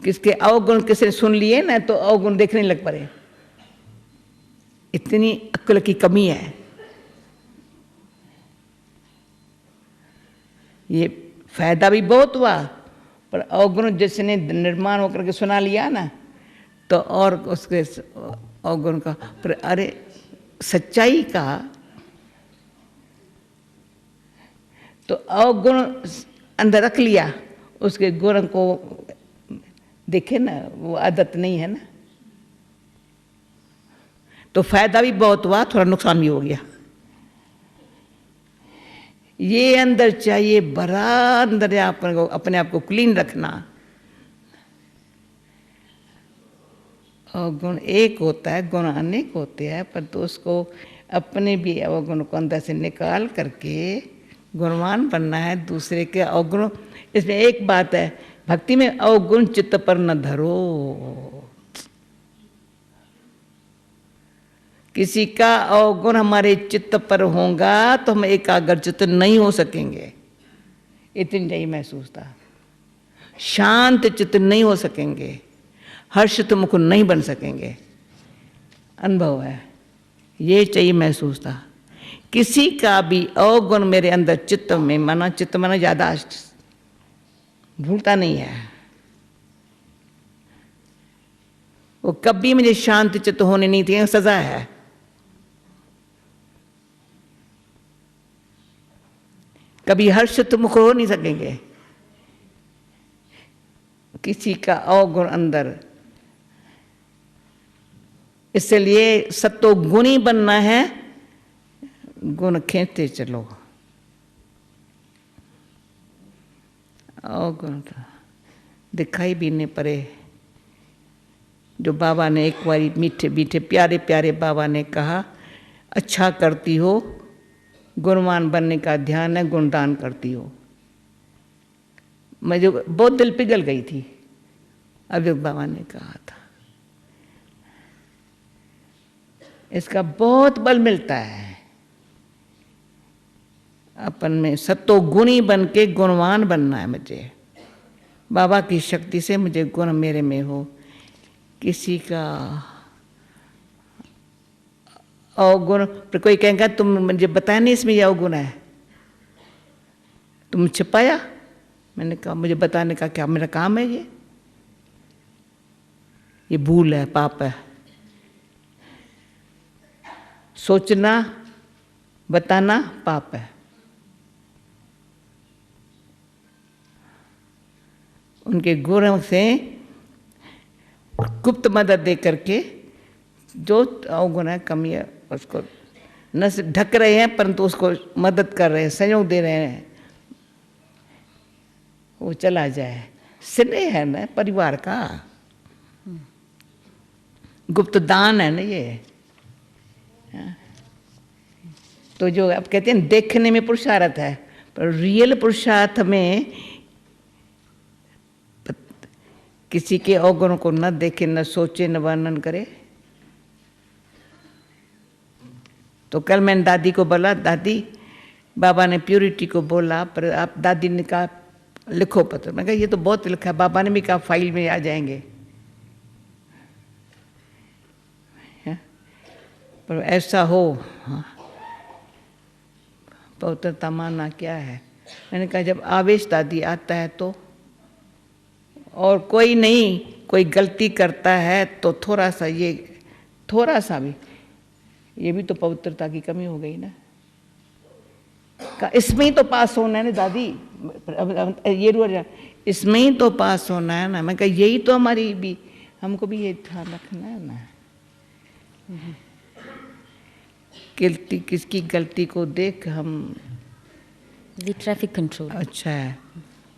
किसके अवगुण किसने सुन लिए ना, तो अवगुण देखने लग पड़े। इतनी अक्ल की कमी है। ये फायदा भी बहुत हुआ, पर अवगुण जिसने निर्माण होकर के सुना लिया ना, तो और उसके अवगुण का, पर अरे सच्चाई का तो अवगुण अंदर रख लिया, उसके गुण को देखे ना, वो आदत नहीं है ना, तो फायदा भी बहुत हुआ, थोड़ा नुकसान भी हो गया। ये अंदर चाहिए बड़ा, अंदर अपने आप को क्लीन रखना। और गुण एक होता है, गुण अनेक होते हैं, पर तो उसको अपने भी अवगुण को अंदर से निकाल करके गुणवान बनना है। दूसरे के अवगुण, इसमें एक बात है, भक्ति में अवगुण चित्त पर न धरो। किसी का अवगुण हमारे चित्त पर होगा तो हम एकाग्रचित्त नहीं हो सकेंगे, इतनी नहीं महसूस था। शांत चित्त नहीं हो सकेंगे, हर्षित मुख नहीं बन सकेंगे। अनुभव है, ये चाहिए महसूस था। किसी का भी अवगुण मेरे अंदर चित्त माना यादाश्त भूलता नहीं है। वो कभी मुझे शांत चित्त होने नहीं थी, सजा है। कभी हर्षित मुख हो नहीं सकेंगे। किसी का अवगुण अंदर, इसलिए सत्तो गुणी बनना है, गुण खींचते चलो। अवगुण दिखाई भी नहीं पड़े। जो बाबा ने एक बारी मीठे मीठे प्यारे प्यारे बाबा ने कहा, अच्छा करती हो, गुणवान बनने का ध्यान है, गुणदान करती हो। मैं जो बहुत दिल पिघल गई थी, अभियोग बाबा ने कहा था। इसका बहुत बल मिलता है। अपन में सत्तो गुणी बन के गुणवान बनना है मुझे। बाबा की शक्ति से मुझे गुण मेरे में हो। किसी का अवगुण पर कोई कहेगा तुम मुझे बताया नहीं इसमें यह अवगुण है, तुम छिपाया। मैंने कहा मुझे बताने का क्या मेरा काम है? ये भूल है, पाप है। सोचना बताना पाप है। उनके गुणों से गुप्त मदद दे करके जो अवगुण है, कमी है, उसको न ढक रहे हैं परंतु उसको मदद कर रहे हैं, सहयोग दे रहे हैं, वो चला जाए। स्नेह है ना परिवार का, गुप्त दान है ना ये। तो जो आप कहते हैं देखने में पुरुषार्थ है, पर रियल पुरुषार्थ में किसी के अवगुण को न देखे, न सोचे, न वर्णन करे। तो कल मैंने दादी को बोला, दादी बाबा ने प्यूरिटी को बोला, पर आप दादी ने कहा लिखो पत्र। मैं कहा ये तो बहुत लिखा है, बाबा ने भी कहा फाइल में आ जाएंगे। पर ऐसा हो, पवित्रता मानना क्या है? मैंने कहा जब आवेश दादी आता है तो, और कोई नहीं, कोई गलती करता है तो थोड़ा सा भी, ये भी तो पवित्रता की कमी हो गई ना। इसमें ही तो पास होना है ना दादी, ये इसमें ही तो पास होना है ना। मैं कहा यही तो हमारी भी, हमको भी ये ध्यान रखना है ना। गलती किसकी गलती को देख हम ट्रैफिक कंट्रोल। अच्छा है,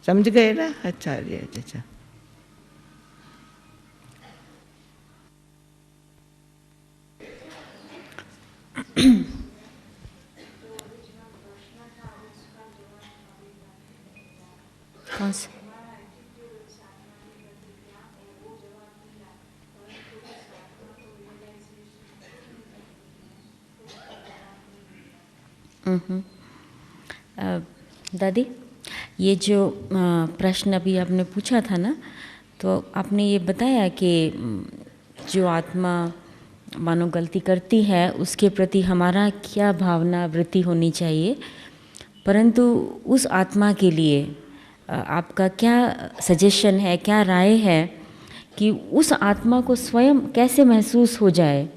समझ गए ना? अच्छा जी, अच्छा। कौन सा? दादी, ये जो प्रश्न अभी आपने पूछा था ना, तो आपने ये बताया कि जो आत्मा मानो गलती करती है उसके प्रति हमारा क्या भावना वृत्ति होनी चाहिए, परंतु उस आत्मा के लिए आपका क्या सजेशन है, क्या राय है कि उस आत्मा को स्वयं कैसे महसूस हो जाए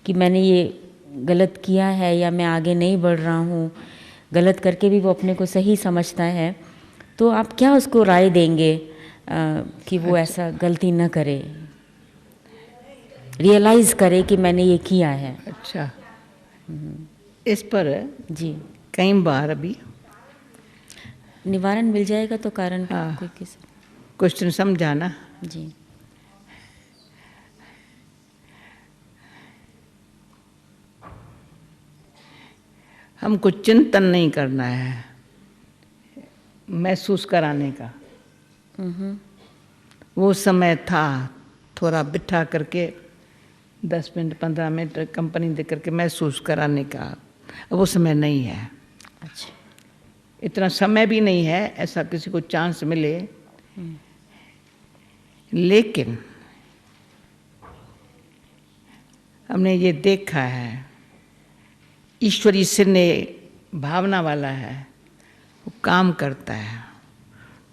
कि मैंने ये गलत किया है या मैं आगे नहीं बढ़ रहा हूँ, गलत करके भी वो अपने को सही समझता है, तो आप क्या उसको राय देंगे कि वो ऐसा गलती न करे, रियलाइज़ करे कि मैंने ये किया है? अच्छा, इस पर जी कई बार अभी निवारण मिल जाएगा तो कारण कोई किस क्वेश्चन समझाना। जी हमको चिंतन नहीं करना है, महसूस कराने का। वो समय था थोड़ा बिठा करके 10 मिनट 15 मिनट कंपनी दे करके महसूस कराने का, अब वो समय नहीं है। अच्छा, इतना समय भी नहीं है ऐसा किसी को चांस मिले। लेकिन हमने ये देखा है ईश्वरीय शून्य भावना वाला है, वो काम करता है।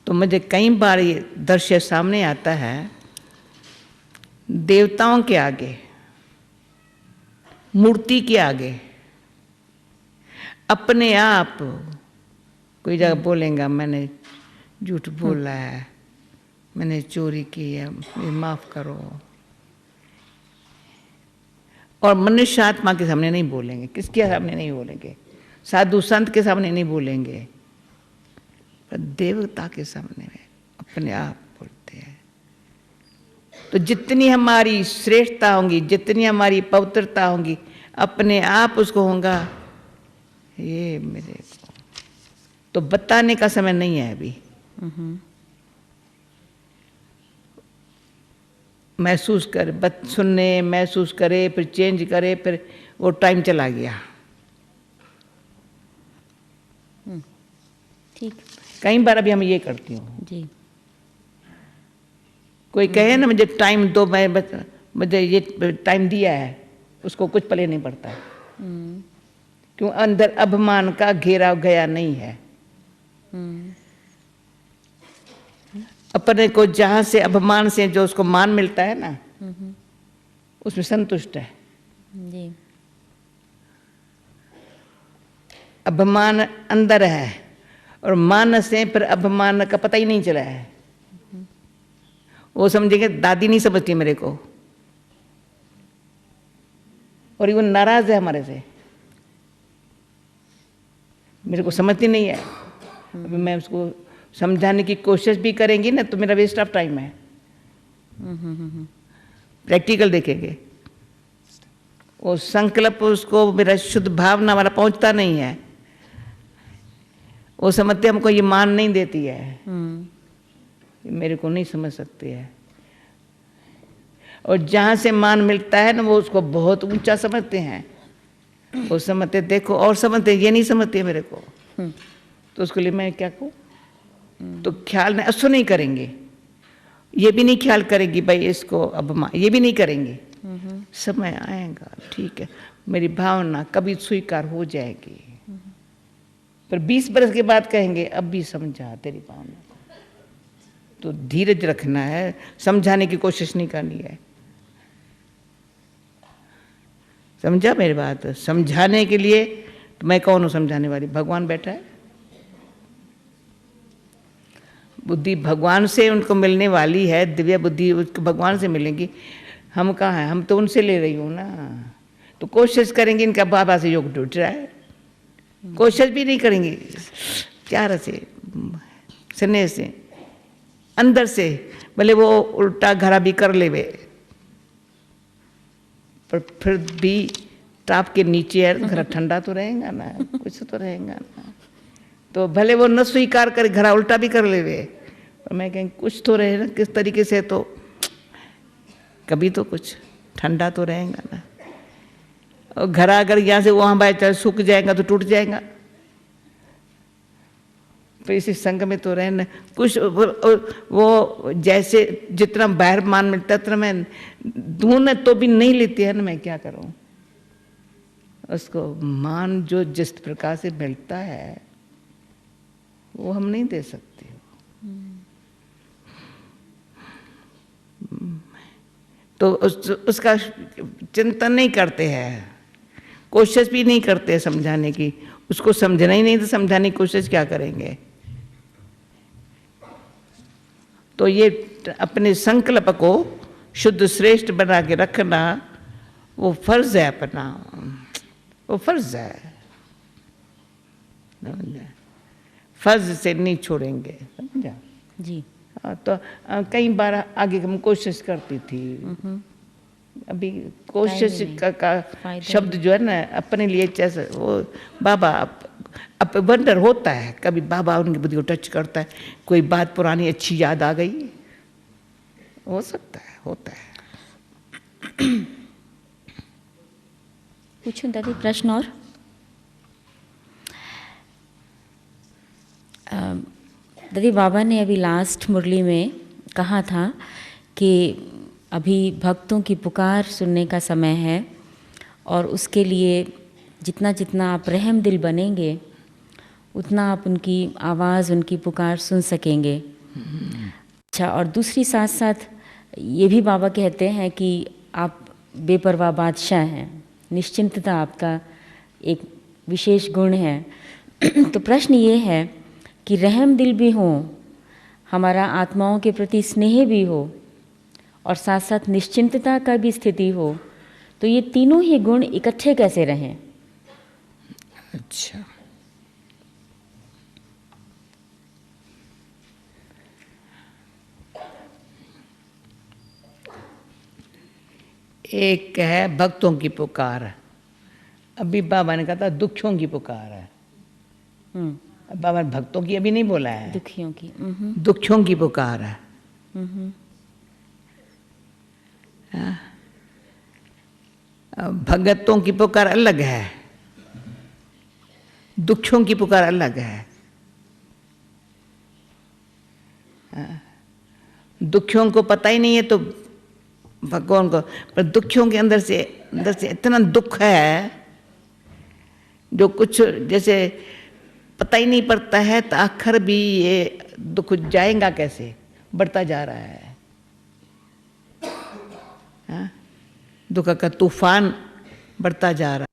तो मुझे कई बार ये दृश्य सामने आता है, देवताओं के आगे, मूर्ति के आगे अपने आप कोई जगह बोलेगा मैंने झूठ बोला है, मैंने चोरी की है, मुझे माफ़ करो। और मनुष्य आत्मा के सामने नहीं बोलेंगे, किसके सामने नहीं बोलेंगे, साधु संत के सामने नहीं बोलेंगे, पर देवता के सामने में अपने आप बोलते हैं। तो जितनी हमारी श्रेष्ठता होगी, जितनी हमारी पवित्रता होगी, अपने आप उसको होगा ये मेरे को तो बताने का समय नहीं है अभी। महसूस करे, सुनने महसूस करे, फिर चेंज करे, फिर वो टाइम चला गया। ठीक। कई बार अभी हम ये करती हूँ जी। कोई कहे ना मुझे टाइम दो, मैं मुझे ये टाइम दिया है, उसको कुछ पले नहीं पड़ता है। क्यों? अंदर अभिमान का घेराव गया नहीं है। अपने को जहाँ से अभिमान से जो उसको मान मिलता है ना, उसमें संतुष्ट है। जी। अभिमान अंदर है और मान से फिर अभिमान का पता ही नहीं चला है। वो समझेंगे दादी नहीं समझती मेरे को, और वो नाराज है हमारे से, मेरे को समझती नहीं है। अभी मैं उसको समझाने की कोशिश भी करेंगी ना तो मेरा वेस्ट ऑफ टाइम है। प्रैक्टिकल देखेंगे, वो संकल्प उसको मेरा शुद्ध भावना वाला पहुंचता नहीं है। वो समझते हमको ये मान नहीं देती है, मेरे को नहीं समझ सकती है। और जहाँ से मान मिलता है ना, वो उसको बहुत ऊंचा समझते हैं। वो समझते देखो, और समझते ये नहीं समझते मेरे को, तो उसके लिए मैं क्या कहूँ? तो ख्याल नहीं, असो नहीं करेंगे, ये भी नहीं ख्याल करेगी भाई इसको अब ये भी नहीं करेंगे। समय आएगा, ठीक है, मेरी भावना कभी स्वीकार हो जाएगी, पर 20 बरस के बाद कहेंगे अब भी समझा तेरी भावना को। तो धीरज रखना है, समझाने की कोशिश नहीं करनी है। समझा मेरी बात? समझाने के लिए तो मैं कौन हूँ समझाने वाली? भगवान बैठा है। बुद्धि भगवान से उनको मिलने वाली है, दिव्य बुद्धि उसको भगवान से मिलेगी। हम कहाँ हैं? हम तो उनसे ले रही हूँ ना। तो कोशिश करेंगे, इनका बाबा से योग टूट रहा है, कोशिश भी नहीं करेंगे प्यार से, स्नेह से, अंदर से, भले वो उल्टा घड़ा भी कर ले वे, पर फिर भी टाप के नीचे है, घड़ा ठंडा तो रहेगा ना, कुछ तो रहेगा ना। तो भले वो न स्वीकार करे, घड़ा उल्टा भी कर ले वे, और मैं कहें कुछ तो रहे ना, किस तरीके से, तो कभी तो कुछ ठंडा तो रहेगा ना। और घड़ा अगर यहाँ से वहाँ बाय चाहे सूख जाएगा तो टूट जाएगा। तो इसी संग में तो रहना कुछ, वो जैसे जितना बाहर मान मिलता है उतना मैं ढूंढ तो भी नहीं लेती है ना, मैं क्या करूं? उसको मान जो जिस प्रकार से मिलता है वो हम नहीं दे सकते। तो उसका चिंतन नहीं करते हैं, कोशिश भी नहीं करते समझाने की। उसको समझना ही नहीं तो समझाने की कोशिश क्या करेंगे? तो ये अपने संकल्प को शुद्ध श्रेष्ठ बना के रखना वो फर्ज है अपना, वो फर्ज है। फर्ज से नहीं छोड़ेंगे, समझा जी। तो कई बार आगे हम कोशिश करती थी, अभी कोशिश का शब्द जो है ना अपने लिए जैसे वो बाबा अब वंडर होता है, कभी बाबा उनकी बुद्धि को टच करता है, कोई बात पुरानी अच्छी याद आ गई, हो सकता है, होता है। पूछूं दादी प्रश्न? और दादी बाबा ने अभी लास्ट मुरली में कहा था कि अभी भक्तों की पुकार सुनने का समय है और उसके लिए जितना जितना आप रहम दिल बनेंगे उतना आप उनकी आवाज़, उनकी पुकार सुन सकेंगे। अच्छा, और दूसरी साथ साथ ये भी बाबा कहते हैं कि आप बेपरवाह बादशाह हैं, निश्चिंतता आपका एक विशेष गुण है। तो प्रश्न ये है कि रहम दिल भी हो, हमारा आत्माओं के प्रति स्नेह भी हो और साथ साथ निश्चिंतता का भी स्थिति हो, तो ये तीनों ही गुण इकट्ठे कैसे रहें? अच्छा, एक है भक्तों की पुकार, अभी बाबा ने कहा था दुखियों की पुकार है। बाबा ने भक्तों की अभी नहीं बोला है, दुखियों की। दुखियों की पुकार है। भगतों की पुकार अलग है, दुखियों की पुकार अलग है। दुखियों को पता ही नहीं है तो भगवान को, पर दुखियों के अंदर से इतना दुख है जो कुछ जैसे पता ही नहीं पड़ता है, तो आखिर भी ये दुख जाएगा कैसे, बढ़ता जा रहा है। दुख का तूफान बढ़ता जा रहा है,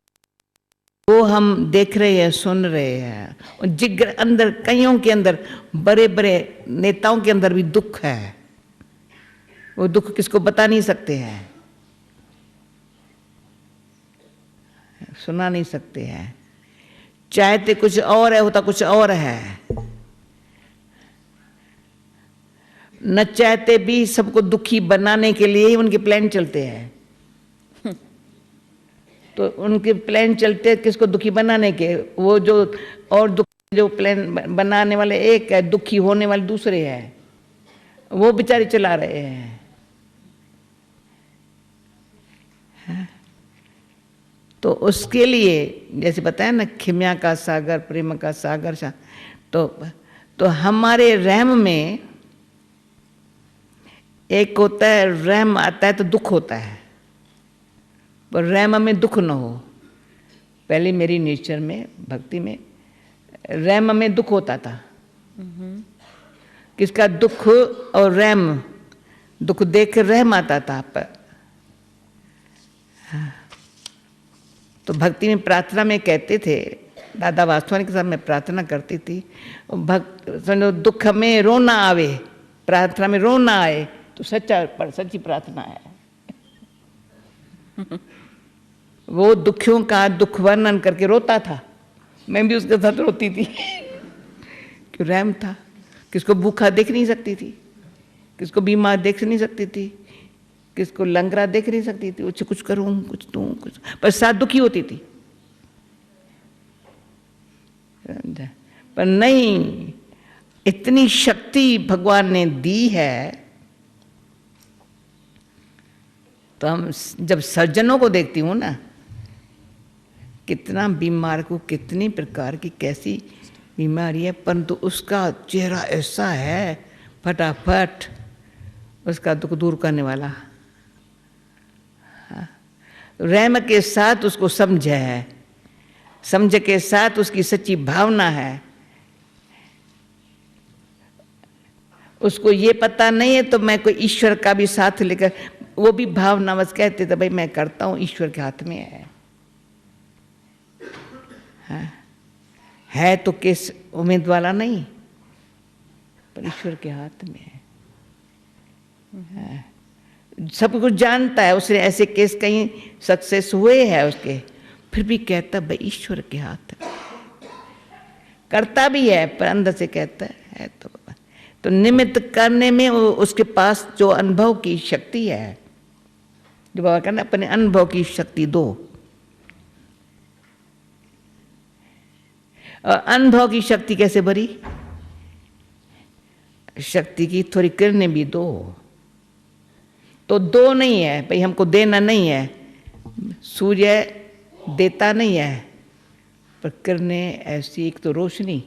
वो हम देख रहे हैं, सुन रहे हैं। और जिगर अंदर, कईयों के अंदर, बड़े बड़े नेताओं के अंदर भी दुख है। वो दुख किसको बता नहीं सकते हैं, सुना नहीं सकते हैं। चाहते कुछ और है, होता कुछ और है। न चाहते भी सबको दुखी बनाने के लिए ही उनके प्लान चलते हैं। तो उनके प्लान चलते किसको दुखी बनाने के, वो जो और दुख जो प्लान बनाने वाले एक है, दुखी होने वाले दूसरे हैं, वो बेचारे चला रहे हैं। तो उसके लिए जैसे बताया ना, खिम्या का सागर, प्रेम का सागर, तो हमारे रहम में एक होता है, रहम आता है तो दुख होता है, पर रहम में दुख न हो। पहले मेरी नेचर में, भक्ति में, रहम में दुख होता था। किसका दुख और रहम, दुख देख रहम आता था। तो भक्ति में, प्रार्थना में कहते थे, दादा वास्तवानी के साथ मैं प्रार्थना करती थी, समझो दुख में रोना आवे, प्रार्थना में रोना आए तो सच्ची प्रार्थना है। वो दुखियों का दुख वर्णन करके रोता था, मैं भी उसके साथ रोती थी। क्यों, रहम था। किसको भूखा देख नहीं सकती थी, किसको बीमार देख नहीं सकती थी, किसको लंगड़ा देख नहीं सकती थी, उससे कुछ करूं, कुछ दूं, कुछ, पर साथ दुखी होती थी। पर नहीं, इतनी शक्ति भगवान ने दी है। तो हम जब सज्जनों को देखती हूँ ना, कितना बीमार को कितनी प्रकार की कैसी बीमारी है, परंतु उसका चेहरा ऐसा है, फटाफट उसका दुख दूर करने वाला। रहम के साथ उसको समझ है, समझ के साथ उसकी सच्ची भावना है। उसको ये पता नहीं है तो मैं कोई ईश्वर का भी साथ लेकर, वो भी भावना बस कहते थे भाई मैं करता हूँ, ईश्वर के हाथ में है। है तो केस उम्मीद वाला नहीं, पर ईश्वर के हाथ में है। सब कुछ जानता है, उसने ऐसे केस कहीं सक्सेस हुए हैं उसके, फिर भी कहता भाई ईश्वर के हाथ है। करता भी है पर अंदर से कहता है तो निमित्त करने में वो उसके पास जो अनुभव की शक्ति है, जो बाबा कहना अपने अनुभव की शक्ति दो। और अनुभव की शक्ति कैसे भरी, शक्ति की थोड़ी किरणें भी दो। तो दो नहीं है भाई, हमको देना नहीं है, सूर्य देता नहीं है, पर किरणें ऐसी, एक तो रोशनी,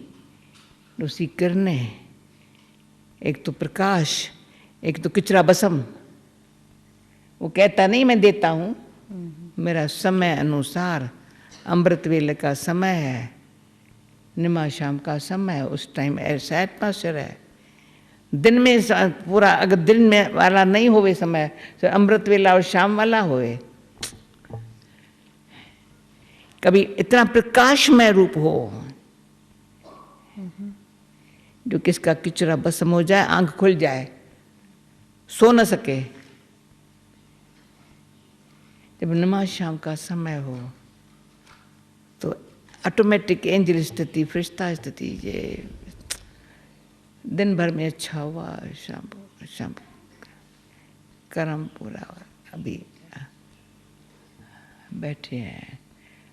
दूसरी किरणें, एक तो प्रकाश, एक तो किचरा बसम। वो कहता नहीं मैं देता हूँ, मेरा समय अनुसार अमृत वेले का समय है, निमा शाम का समय है, उस टाइम ऐसा एटमॉस्फेयर है। दिन में पूरा अगर दिन में वाला नहीं होवे समय, तो अमृत वेला और शाम वाला होवे। कभी इतना प्रकाशमय रूप हो जो किसका किचरा भस्म हो जाए, आंख खुल जाए, सो न सके। जब नमाज शाम का समय हो तो ऑटोमेटिक एंजल स्थिति, फरिश्ता स्थिति, ये दिन भर में अच्छा हुआ, शाम कर्म पूरा हुआ। अभी बैठे हैं,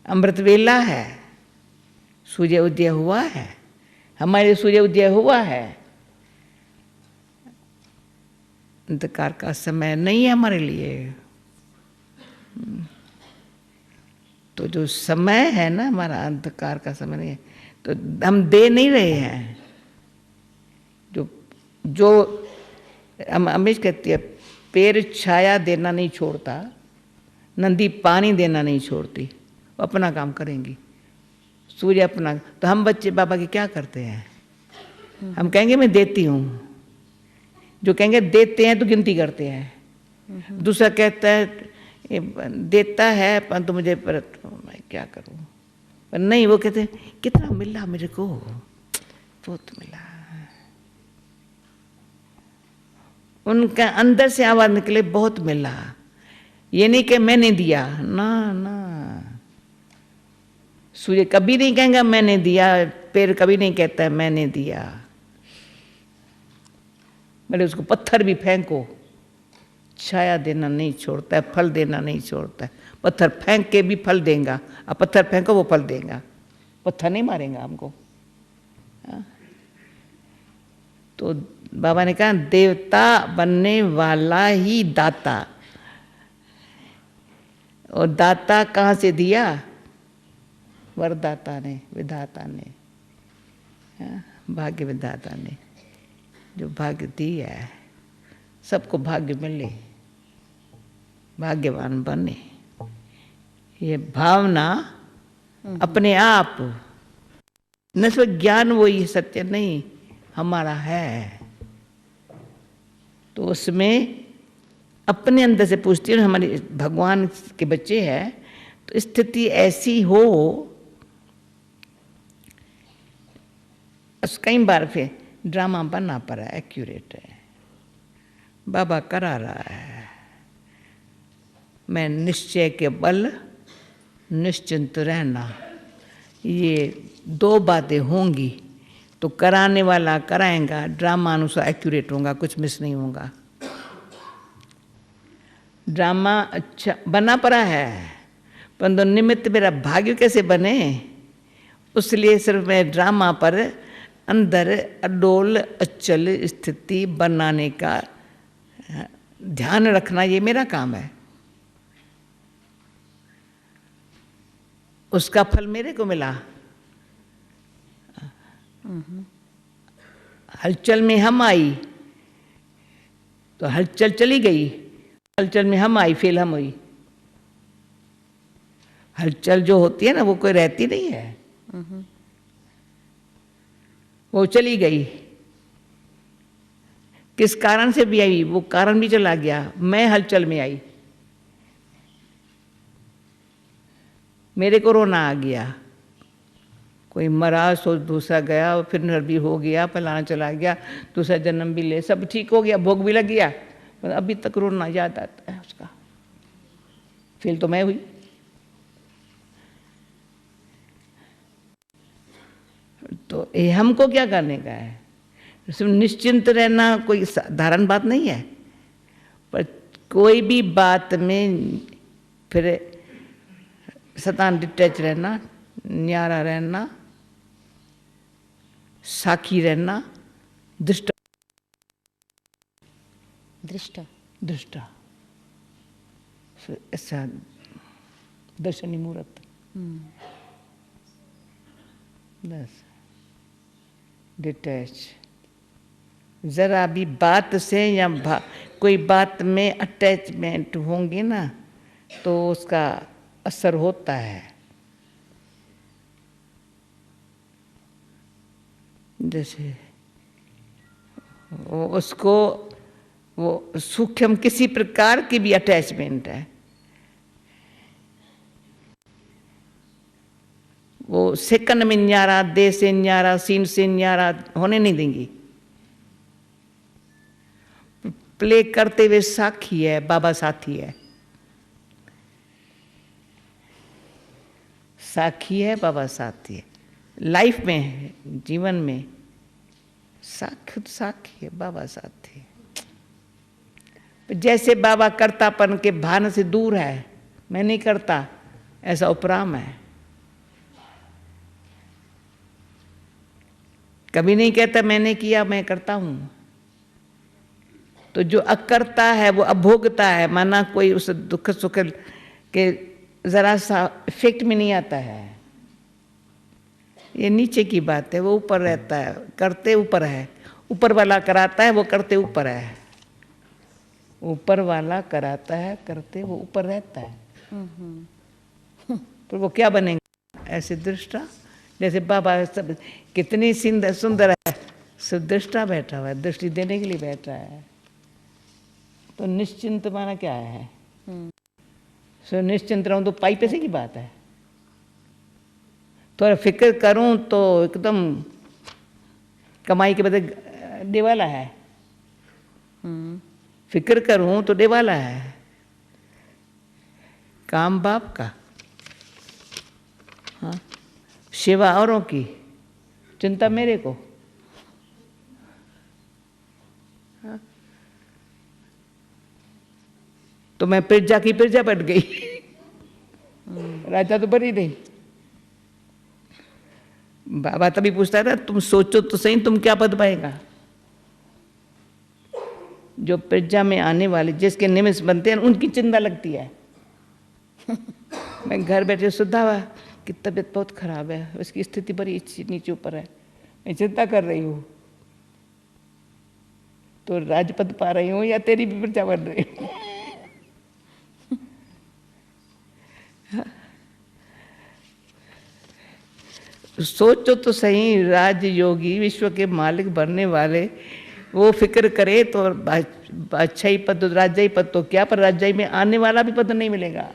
अमृत वेला है, सूर्य उदय हुआ है, हमारे सूर्य उदय हुआ है। अंधकार का समय नहीं है हमारे लिए। तो जो समय है ना हमारा, अंधकार का समय नहीं है, तो हम दे नहीं रहे हैं। जो हम हमेशा कहती है, पेड़ छाया देना नहीं छोड़ता, नदी पानी देना नहीं छोड़ती, वो अपना काम करेंगी, सूर्य अपना। तो हम बच्चे बाबा के क्या करते हैं? हम कहेंगे मैं देती हूँ, जो कहेंगे देते हैं तो गिनती करते हैं। दूसरा कहता है देता है परंतु मुझे पर मैं क्या करूँ, पर नहीं, वो कहते हैं कितना मिला मेरे को, बहुत मिला। उनका अंदर से आवाज निकले बहुत मिला, ये नहीं कि मैंने दिया, ना ना। सूर्य कभी नहीं कहेगा मैंने दिया, पेड़ कभी नहीं कहता है मैंने दिया। मेरे उसको पत्थर भी फेंको, छाया देना नहीं छोड़ता है, फल देना नहीं छोड़ता है। पत्थर फेंक के भी फल देगा, अब पत्थर फेंको वो फल देगा, पत्थर नहीं मारेगा हमको। तो बाबा ने कहा देवता बनने वाला ही दाता, और दाता कहाँ से दिया? वरदाता ने, विधाता ने, भाग्य विधाता ने जो भाग्य दिया है। सबको भाग्य मिले, भाग्यवान बने, ये भावना अपने आप, न सिर्फ ज्ञान वो ये सत्य नहीं हमारा है। तो उसमें अपने अंदर से पूछती हूँ, हमारे भगवान के बच्चे हैं, तो स्थिति ऐसी हो, कई बार फिर ड्रामा बनना पड़ा, एक्यूरेट है, बाबा करा रहा है। मैं निश्चय के बल निश्चिंत रहना, ये दो बातें होंगी तो कराने वाला कराएगा, ड्रामा अनुसार एक्यूरेट होगा, कुछ मिस नहीं होगा। ड्रामा अच्छा बना पड़ा है, परंतु निमित्त मेरा भाग्य कैसे बने, उसलिए सिर्फ मैं ड्रामा पर अंदर अडोल अचल स्थिति बनाने का ध्यान रखना, ये मेरा काम है। उसका फल मेरे को मिला। हलचल में हम आई तो हलचल चली गई, हलचल में हम आई, फेल हम हुई। हलचल जो होती है ना वो कोई रहती नहीं है, वो चली गई। किस कारण से भी आई वो कारण भी चला गया, मैं हलचल में आई, मेरे को रोना आ गया। कोई मरा सो दूसरा गया, और फिर नर भी हो गया, फलाना चला गया, दूसरा जन्म भी ले, सब ठीक हो गया, भोग भी लग गया, पर अभी तक रोना याद आता है उसका। फेल तो मैं हुई। तो ये हमको क्या करने का है? सिर्फ निश्चिंत रहना कोई साधारण बात नहीं है, पर कोई भी बात में फिर सतान डिटैच रहना, न्यारा रहना, साखी रहना, दृष्टा दृष्टा दृष्टा, ऐसा दर्शनी मूर्त, बस डिटैच। जरा भी बात से या कोई बात में अटैचमेंट होंगे ना तो उसका असर होता है। जैसे वो उसको वो सूक्ष्म किसी प्रकार की भी अटैचमेंट है, वो सेकंड में न्यारा, दे से न्यारा, सीन से न्यारा होने नहीं देंगी। प्ले करते हुए साखी है, बाबा साथी है, साखी है, बाबा साथी है। लाइफ में है, जीवन में खुद साखी है, बाबा साथी है। जैसे बाबा कर्तापन के भान से दूर है, मैं नहीं करता, ऐसा उपराम है। कभी नहीं कहता मैंने किया, मैं करता हूं। तो जो अकर्ता है वो अभोगता है, माना कोई उस दुख सुख के जरा सा इफेक्ट में नहीं आता है। ये नीचे की बात है, वो ऊपर रहता है, करते ऊपर है। ऊपर वाला कराता है, वो करते ऊपर है। ऊपर वाला कराता है, करते वो ऊपर रहता है। पर वो क्या बनेगा? ऐसे दृष्टा, जैसे बाबा सब कितनी सुंदर है, सुदृष्टा बैठा हुआ है, दृष्टि देने के लिए बैठा है। तो निश्चिंत माना क्या है? सो निश्चिंत रहूं तो पाई पैसे की बात है। थोड़ा फिक्र करूं तो एकदम कमाई के बदले देवाला है। फिक्र करूं तो देवाला है। काम बाप का, हाँ, सेवा औरों की, चिंता मेरे को। हाँ? तो मैं प्रजा की प्रजा बट गई, राजा तो बनी नहीं। बाबा तभी पूछता है ना, तुम सोचो तो सही, तुम क्या पद पाएगा? जो प्रजा में आने वाले जिसके निमित्त बनते हैं उनकी चिंता लगती है। मैं घर बैठे सुधा हुआ कि तबीयत बहुत खराब है, उसकी स्थिति बड़ी नीचे ऊपर है, मैं चिंता कर रही हूँ, तो राजपद पा रही हूँ या तेरी भी प्रजा बन रही हूँ? सोचो तो सही, राजयोगी विश्व के मालिक बनने वाले वो फिक्र करे तो बादशाही पद, राजाई पद तो क्या, पर राजाई में आने वाला भी पद नहीं मिलेगा।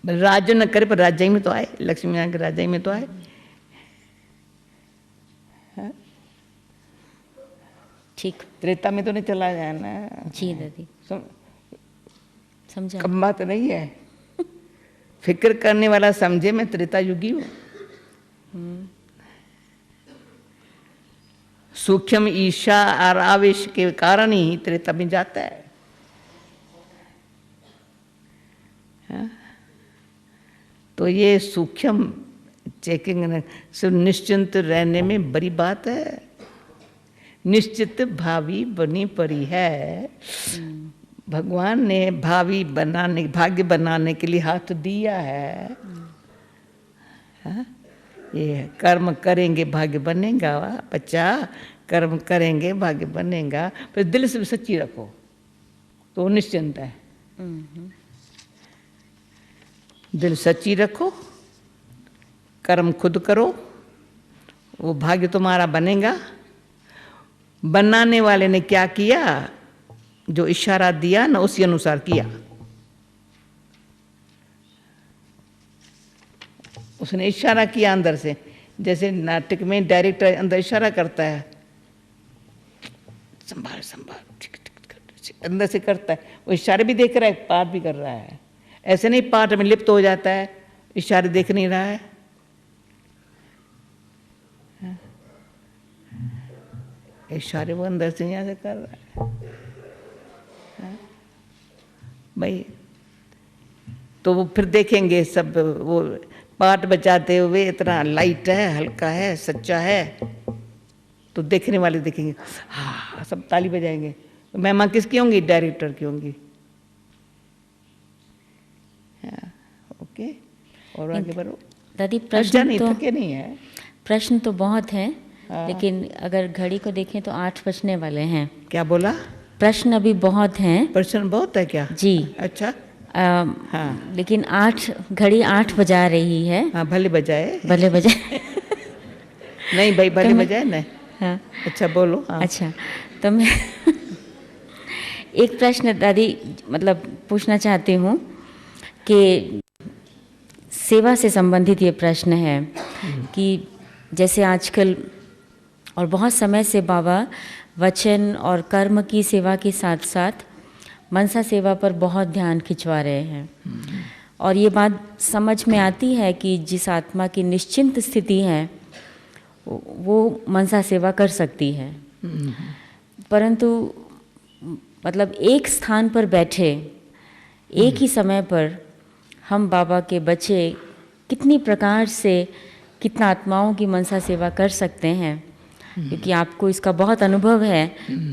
राज न करे पर राजाई में तो आए, लक्ष्मी नारायण के राजाई में तो आए। ठीक, त्रेता में तो नहीं चला जाए ना। जी दादी, समझा। कम बात नहीं है। फिक्र करने वाला समझे मैं त्रेता युगी हूँ। सूक्ष्म ईर्षा और आवेश के कारण ही त्रेता में जाता है। हाँ? तो ये सूक्ष्म चेकिंग निश्चिंत रहने में बड़ी बात है। निश्चित भावी बनी पड़ी है। भगवान ने भावी बनाने, भाग्य बनाने के लिए हाथ दिया है। हाँ? ये कर्म करेंगे भाग्य बनेगा बच्चा, कर्म करेंगे भाग्य बनेगा। फिर दिल से सच्ची रखो तो निश्चिंत है। दिल सच्ची रखो, कर्म खुद करो, वो भाग्य तुम्हारा बनेगा। बनाने वाले ने क्या किया? जो इशारा दिया ना उसी अनुसार किया। उसने इशारा किया अंदर से, जैसे नाटक में डायरेक्टर अंदर इशारा करता है, संभाल संभाल, अंदर से करता है। वो इशारे भी देख रहा है, पाठ भी कर रहा है। ऐसे नहीं पाठ में लिप्त हो जाता है, इशारे देख नहीं रहा है। इशारे वो अंदर से यहाँ से कर रहा है भाई। तो वो फिर देखेंगे सब, वो पाठ बजाते हुए इतना लाइट है, हल्का है, सच्चा है, तो देखने वाले देखेंगे, हाँ सब ताली बजाएंगे। तो महिमा किसकी होंगी? डायरेक्टर की होंगी। हाँ, ओके, और आगे बढ़ो दादी। प्रश्न तो थके नहीं है, प्रश्न तो बहुत हैं, लेकिन अगर घड़ी को देखें तो 8 बजने वाले हैं। क्या बोला? प्रश्न अभी बहुत हैं। प्रश्न बहुत है क्या? जी। अच्छा। हाँ, लेकिन घड़ी 8 बजा रही है। हाँ, भले बजाए, भले बजाए। नहीं भाई, भले बजाय नहीं। हाँ अच्छा बोलो। हाँ। अच्छा, तो मैं एक प्रश्न दादी मतलब पूछना चाहती हूँ कि सेवा से संबंधित ये प्रश्न है कि जैसे आजकल और बहुत समय से बाबा वचन और कर्म की सेवा के साथ साथ मनसा सेवा पर बहुत ध्यान खिंचवा रहे हैं, और ये बात समझ में आती है कि जिस आत्मा की निश्चिंत स्थिति है वो मनसा सेवा कर सकती है, परंतु मतलब एक स्थान पर बैठे एक ही समय पर हम बाबा के बच्चे कितनी प्रकार से कितना आत्माओं की मनसा सेवा कर सकते हैं, क्योंकि आपको इसका बहुत अनुभव है,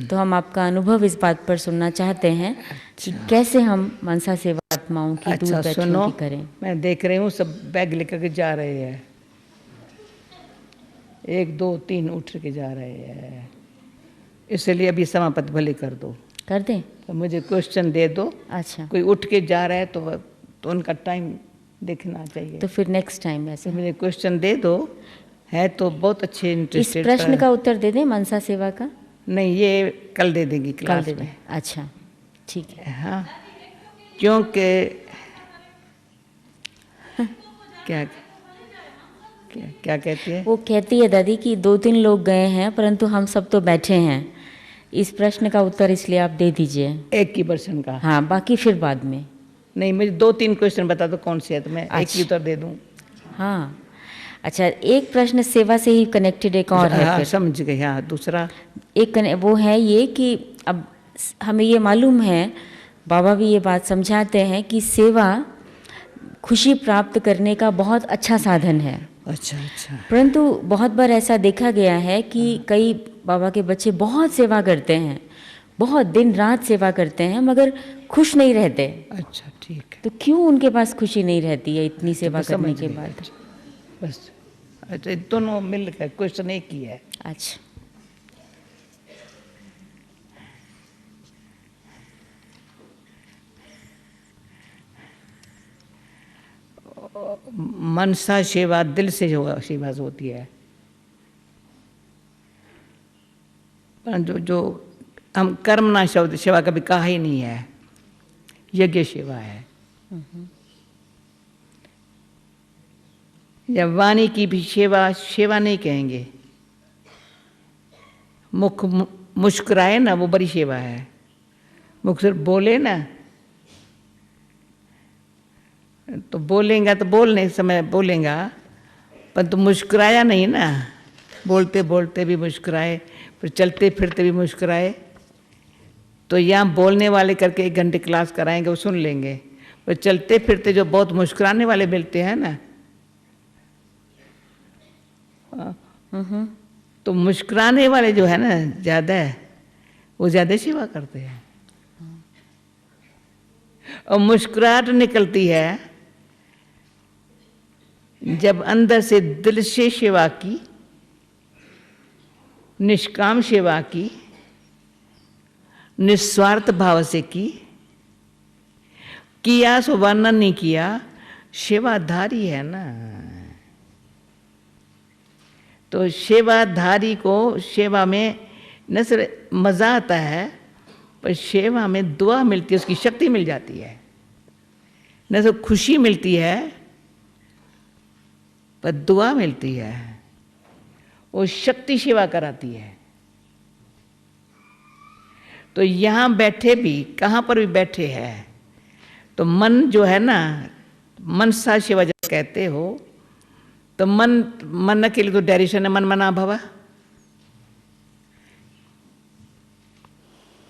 तो हम आपका अनुभव इस बात पर सुनना चाहते हैं कि कैसे हम मनसा सेवा आत्माओं की दूर अच्छा बैठियों सुनो, की करें। मैं देख रही हूँ सब बैग लेकर के जा रहे हैं, 1 2 3 उठ के जा रहे हैं, इसलिए अभी समाप्त भले कर दो, कर दें। तो मुझे क्वेश्चन दे दो। अच्छा, कोई उठ के जा रहा है तो उनका टाइम देखना चाहिए, तो फिर नेक्स्ट टाइम ऐसे तो मुझे क्वेश्चन दे दो। है तो बहुत अच्छे इस इंटरेस्टेड। प्रश्न का उत्तर दे दें मनसा सेवा का। नहीं, ये कल दे देंगी कल क्लास दे दें। में। अच्छा ठीक है। हाँ, क्योंकि क्या क्या क्या कहती है? वो कहती है दादी कि 2-3 लोग गए हैं परंतु हम सब तो बैठे हैं, इस प्रश्न का उत्तर इसलिए आप दे दीजिए। एक ही पर्सन का? हाँ, बाकी फिर बाद में। नहीं, मुझे 2-3 क्वेश्चन बता दो कौन से है, तो मैं एक ही उत्तर दे दूँ। हाँ अच्छा, एक प्रश्न सेवा से ही कनेक्टेड एक और है। हाँ, फिर समझ गए। हाँ, दूसरा एक वो है ये कि अब हमें ये मालूम है, बाबा भी ये बात समझाते हैं कि सेवा खुशी प्राप्त करने का बहुत अच्छा साधन है। अच्छा अच्छा। परंतु बहुत बार ऐसा देखा गया है कि कई बाबा के बच्चे बहुत सेवा करते हैं, बहुत दिन रात सेवा करते हैं, मगर खुश नहीं रहते। अच्छा ठीक है, तो क्यों उनके पास खुशी नहीं रहती है इतनी सेवा बस करने समझ के गई। बाद? बस अच्छा, दोनों मिलकर क्वेश्चन एक ही है। अच्छा, मनसा सेवा दिल से सेवा होती है, पर जो हम कर्मना शब्द सेवा कभी कहा ही नहीं है, यज्ञ सेवा है। या वाणी की भी सेवा सेवा नहीं कहेंगे, मुख मुस्कुराए ना वो बड़ी सेवा है। मुख से बोले ना, तो बोलेगा तो बोलने समय बोलेगा, पर तो मुस्कुराया नहीं ना, बोलते बोलते भी मुस्कुराए, फिर चलते फिरते भी मुस्कुराए। तो यहाँ बोलने वाले करके 1 घंटे क्लास कराएंगे, वो सुन लेंगे, पर चलते फिरते जो बहुत मुस्कुराने वाले मिलते हैं ना, तो मुस्कुराने वाले जो है ना ज़्यादा, वो ज़्यादा सेवा करते हैं। और मुस्कुराहट निकलती है जब अंदर से दिल से सेवा की, निष्काम सेवा की, निस्वार्थ भाव से किया सो वर्णन नहीं किया, सेवाधारी है ना। तो सेवाधारी को सेवा में न सिर्फ मज़ा आता है, पर सेवा में दुआ मिलती है, उसकी शक्ति मिल जाती है। न सिर्फ खुशी मिलती है, पर दुआ मिलती है, वो शक्ति सेवा कराती है। तो यहाँ बैठे भी, कहाँ पर भी बैठे हैं, तो मन जो है ना, मनसा सेवा जब कहते हो, तो मन के लिए तो डायरेक्शन है मन मना भव,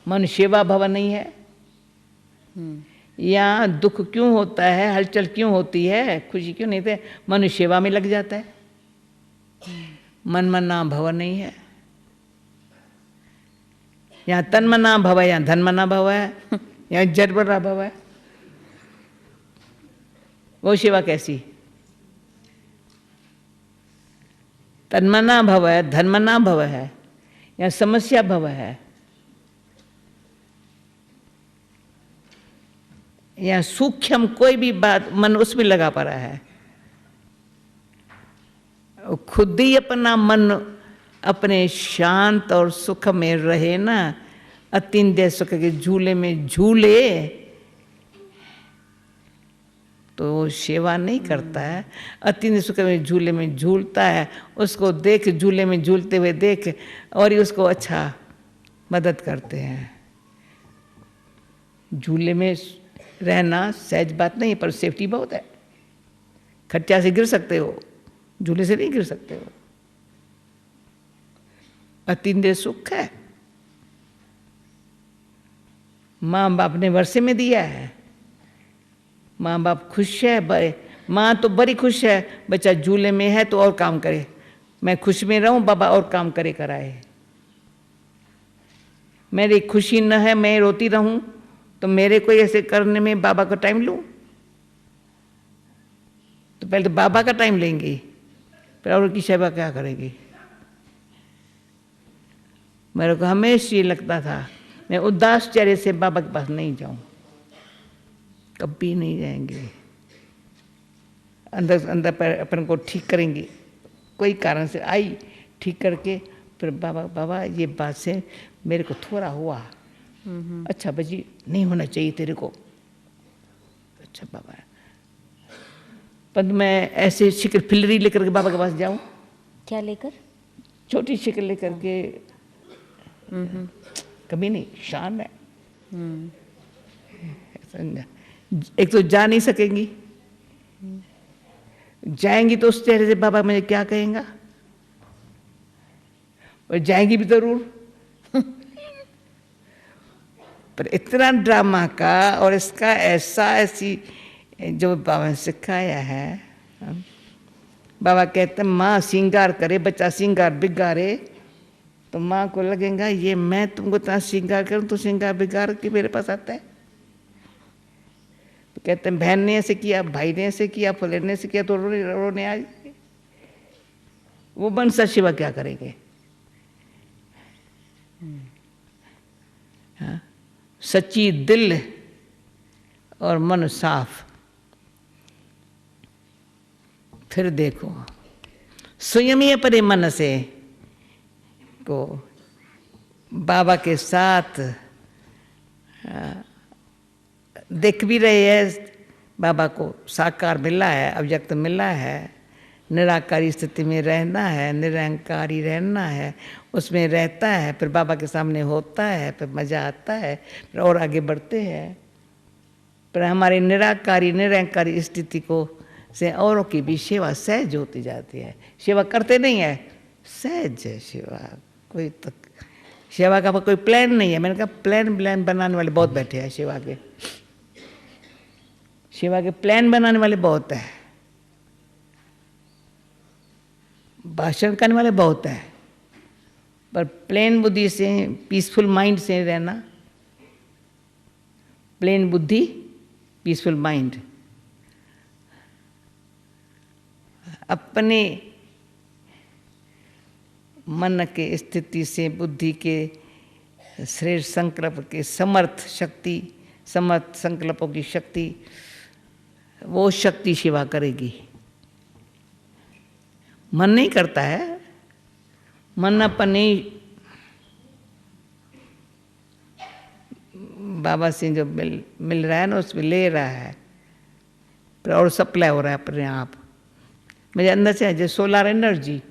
मन सेवा भव नहीं है। यहाँ दुख क्यों होता है, हलचल क्यों होती है, खुशी क्यों नहीं होती, मन सेवा में लग जाता है, मन मना भव नहीं है। यहाँ तन मना भव है, यहाँ धन मना भव है, यहाँ जड़ बड़ा भव है। वो सेवा कैसी? तन्मना भव है, धनमना भव है, या समस्या भव है, या सूक्ष्म कोई भी बात मन उसमें लगा पा रहा है। खुद ही अपना मन अपने शांत और सुख में रहे ना, अतिंद्य सुख के झूले में झूले, तो वो सेवा नहीं करता है। अतिंद्य सुख में झूले में झूलता है, उसको देख, झूले में झूलते हुए देख और ही उसको अच्छा मदद करते हैं। झूले में रहना सहज बात नहीं है, पर सेफ्टी बहुत है। खटिया से गिर सकते हो, झूले से नहीं गिर सकते हो। अतिंद्य सुख है, माँ बाप ने वर्षे में दिया है, माँ बाप खुश है, माँ तो बड़ी खुश है, बच्चा झूले में है तो और काम करे, मैं खुश में रहूं, बाबा और काम करे कराए। मेरी खुशी न है, मैं रोती रहूं तो मेरे को ऐसे करने में बाबा का टाइम लूं? तो पहले तो बाबा का टाइम लेंगी, फिर और की सेवा क्या करेगी? मेरे को हमेशा ये लगता था मैं उदास चेहरे से बाबा के पास नहीं जाऊं, कभी नहीं जाएंगे। अंदर अंदर पर अपन को ठीक करेंगे, कोई कारण से आई ठीक करके, फिर बाबा बाबा ये बात से मेरे को थोड़ा हुआ, अच्छा बजी नहीं होना चाहिए तेरे को, अच्छा बाबा, पर मैं ऐसे शिकल फिलरी लेकर के बाबा के पास जाऊं? क्या लेकर? छोटी शिकल लेकर के, कभी नहीं। शान है, एक तो जा नहीं सकेंगी, जाएंगी तो उस चेहरे से बाबा मुझे क्या कहेंगा, और जाएंगी भी जरूर। पर इतना ड्रामा का और इसका ऐसी जो बाबा ने सिखाया है। बाबा कहते हैं माँ श्रृंगार करे, बच्चा श्रृंगार बिगाड़े, तो माँ को लगेगा ये मैं तुमको इतना श्रृंगार करूँ तो श्रृंगार बिगाड़ के मेरे पास आता है। तो कहते हैं बहन ने ऐसे किया, भाई ने ऐसे किया, फुले ने ऐसे किया, तो रोने आ जाए। वो बनसा शिवा क्या करेंगे? हाँ? सच्ची दिल और मन साफ, फिर देखो स्वयं ही अपने मन से को बाबा के साथ देख भी रहे हैं, बाबा को साकार मिला है, अव्यक्त मिला है, निराकारी स्थिति में रहना है, निरंकारी रहना है, उसमें रहता है, फिर बाबा के सामने होता है, फिर मज़ा आता है, फिर और आगे बढ़ते हैं। पर हमारी निराकारी निरंकारी स्थिति को से औरों की भी सेवा सहज होती जाती है। सेवा करते नहीं है, सहज है सेवा, कोई तक सेवा का कोई प्लान नहीं है। मैंने कहा प्लान बनाने वाले बहुत बैठे हैं सेवा के, सेवा के प्लान बनाने वाले बहुत है, भाषण करने वाले बहुत है, पर प्लेन बुद्धि से, पीसफुल माइंड से रहना, प्लेन बुद्धि पीसफुल माइंड, अपने मन के स्थिति से, बुद्धि के श्रेष्ठ संकल्प के समर्थ शक्ति, समर्थ संकल्पों की शक्ति, वो शक्ति सेवा करेगी। मन नहीं करता है, मन अपने बाबा से जो मिल रहा है ना उसमें ले रहा है, और सप्लाई हो रहा है अपने आप। मेरे अंदर से जैसे सोलर एनर्जी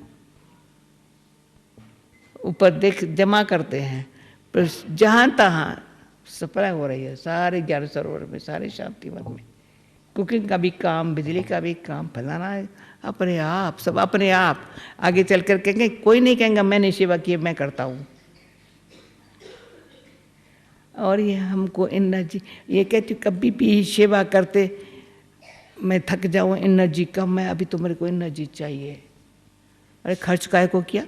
ऊपर देख जमा करते हैं, पर जहाँ तहाँ सप्लाई हो रही है सारे 11 सरोवर में, सारे शांति वन में। कुकिंग का भी काम, बिजली का भी काम, फैलाना है अपने आप, सब अपने आप। आगे चल कर कहेंगे, कोई नहीं कहेंगे मैंने सेवा की, मैं करता हूँ। और ये हमको एनर्जी, ये कहती कभी भी सेवा करते मैं थक जाऊँ, एनर्जी कम है, अभी तो मेरे को एनर्जी चाहिए। अरे खर्च काहे को किया?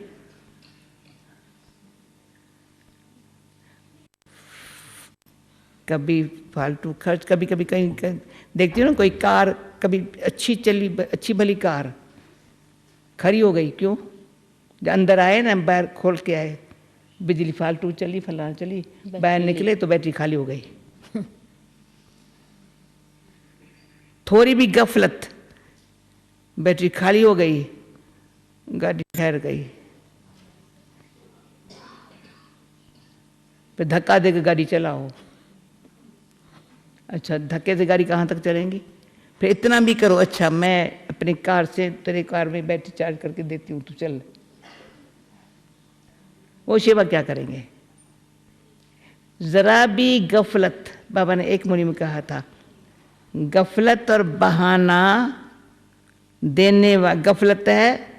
कभी फालतू खर्च, कभी कभी कहीं देखती हो ना कोई कार, कभी अच्छी चली, अच्छी भली कार खड़ी हो गई, क्यों? जब अंदर आए ना, बाहर खोल के आए, बिजली फालतू चली, फलाना चली, बाहर निकले तो बैटरी खाली हो गई। थोड़ी भी गफलत, बैटरी खाली हो गई गाड़ी ठहर गई, फिर धक्का देकर गाड़ी चलाओ। अच्छा, धक्के से गाड़ी कहाँ तक चलेंगी? फिर इतना भी करो, अच्छा मैं अपनी कार से तेरे कार में बैटरी चार्ज करके देती हूँ, तू चल। वो सेवा क्या करेंगे? जरा भी गफलत, बाबा ने एक मुनि में कहा था, गफलत और बहाना देने वाला, गफलत है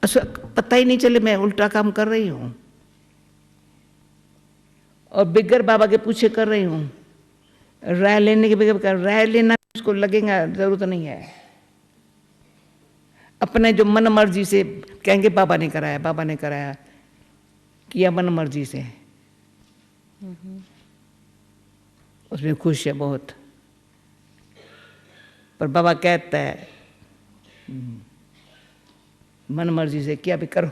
पता ही नहीं चले मैं उल्टा काम कर रही हूं, और बिगर बाबा के पूछे कर रही हूं, राय लेने के बगैर, राय लेना उसको लगेगा जरूरत नहीं है। अपने जो मन मर्जी से कहेंगे बाबा ने कराया, बाबा ने कराया, किया मन मर्जी से, उसमें खुश है बहुत। पर बाबा कहता है मन मर्जी से किया भी करो।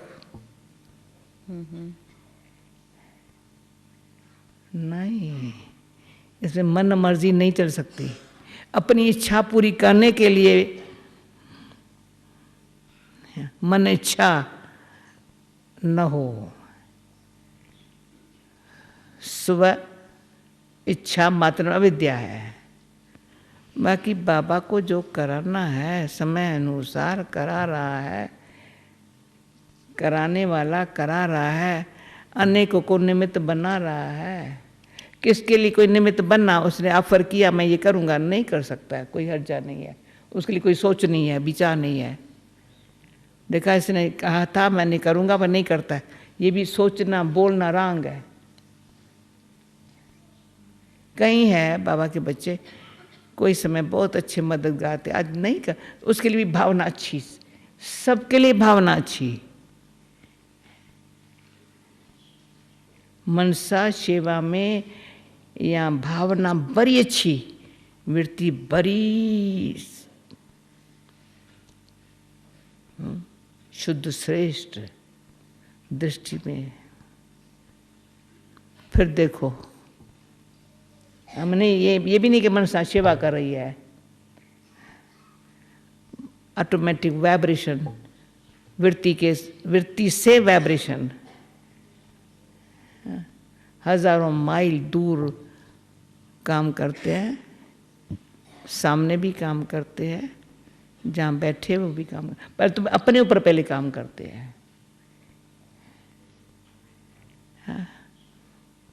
नहीं, इसमें मन मर्जी नहीं चल सकती। अपनी इच्छा पूरी करने के लिए मन इच्छा न हो, स्व इच्छा मात्र अविद्या है। बाकी बाबा को जो कराना है समय अनुसार करा रहा है, कराने वाला करा रहा है, अनेकों को निमित्त बना रहा है। किसके लिए कोई निमित्त बनना, उसने ऑफर किया मैं ये करूँगा, नहीं कर सकता है, कोई हर्जा नहीं है, उसके लिए कोई सोच नहीं है, विचार नहीं है। देखा, इसने कहा था मैं नहीं करूँगा पर नहीं करता है, ये भी सोचना बोलना रांग है। कहीं है बाबा के बच्चे कोई समय बहुत अच्छे मददगार थे, आज नहीं कर, उसके लिए भी भावना अच्छी, सबके लिए भावना अच्छी। मनसा सेवा में या भावना बड़ी अच्छी, वृत्ति बड़ी शुद्ध श्रेष्ठ दृष्टि में। फिर देखो, हमने ये भी नहीं कि मनसा सेवा कर रही है, ऑटोमेटिक वाइब्रेशन, वृत्ति से वाइब्रेशन, हजारों माइल दूर काम करते हैं, सामने भी काम करते हैं, जहाँ बैठे वो भी काम, पर तुम अपने ऊपर पहले काम करते हैं। हाँ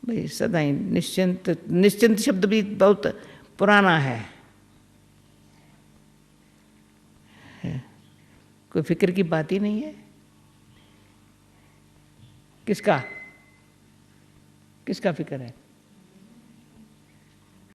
भाई, सदा ही निश्चिंत, निश्चिंत शब्द भी बहुत पुराना है। कोई फिक्र की बात ही नहीं है। किसका किसका फिक्र है?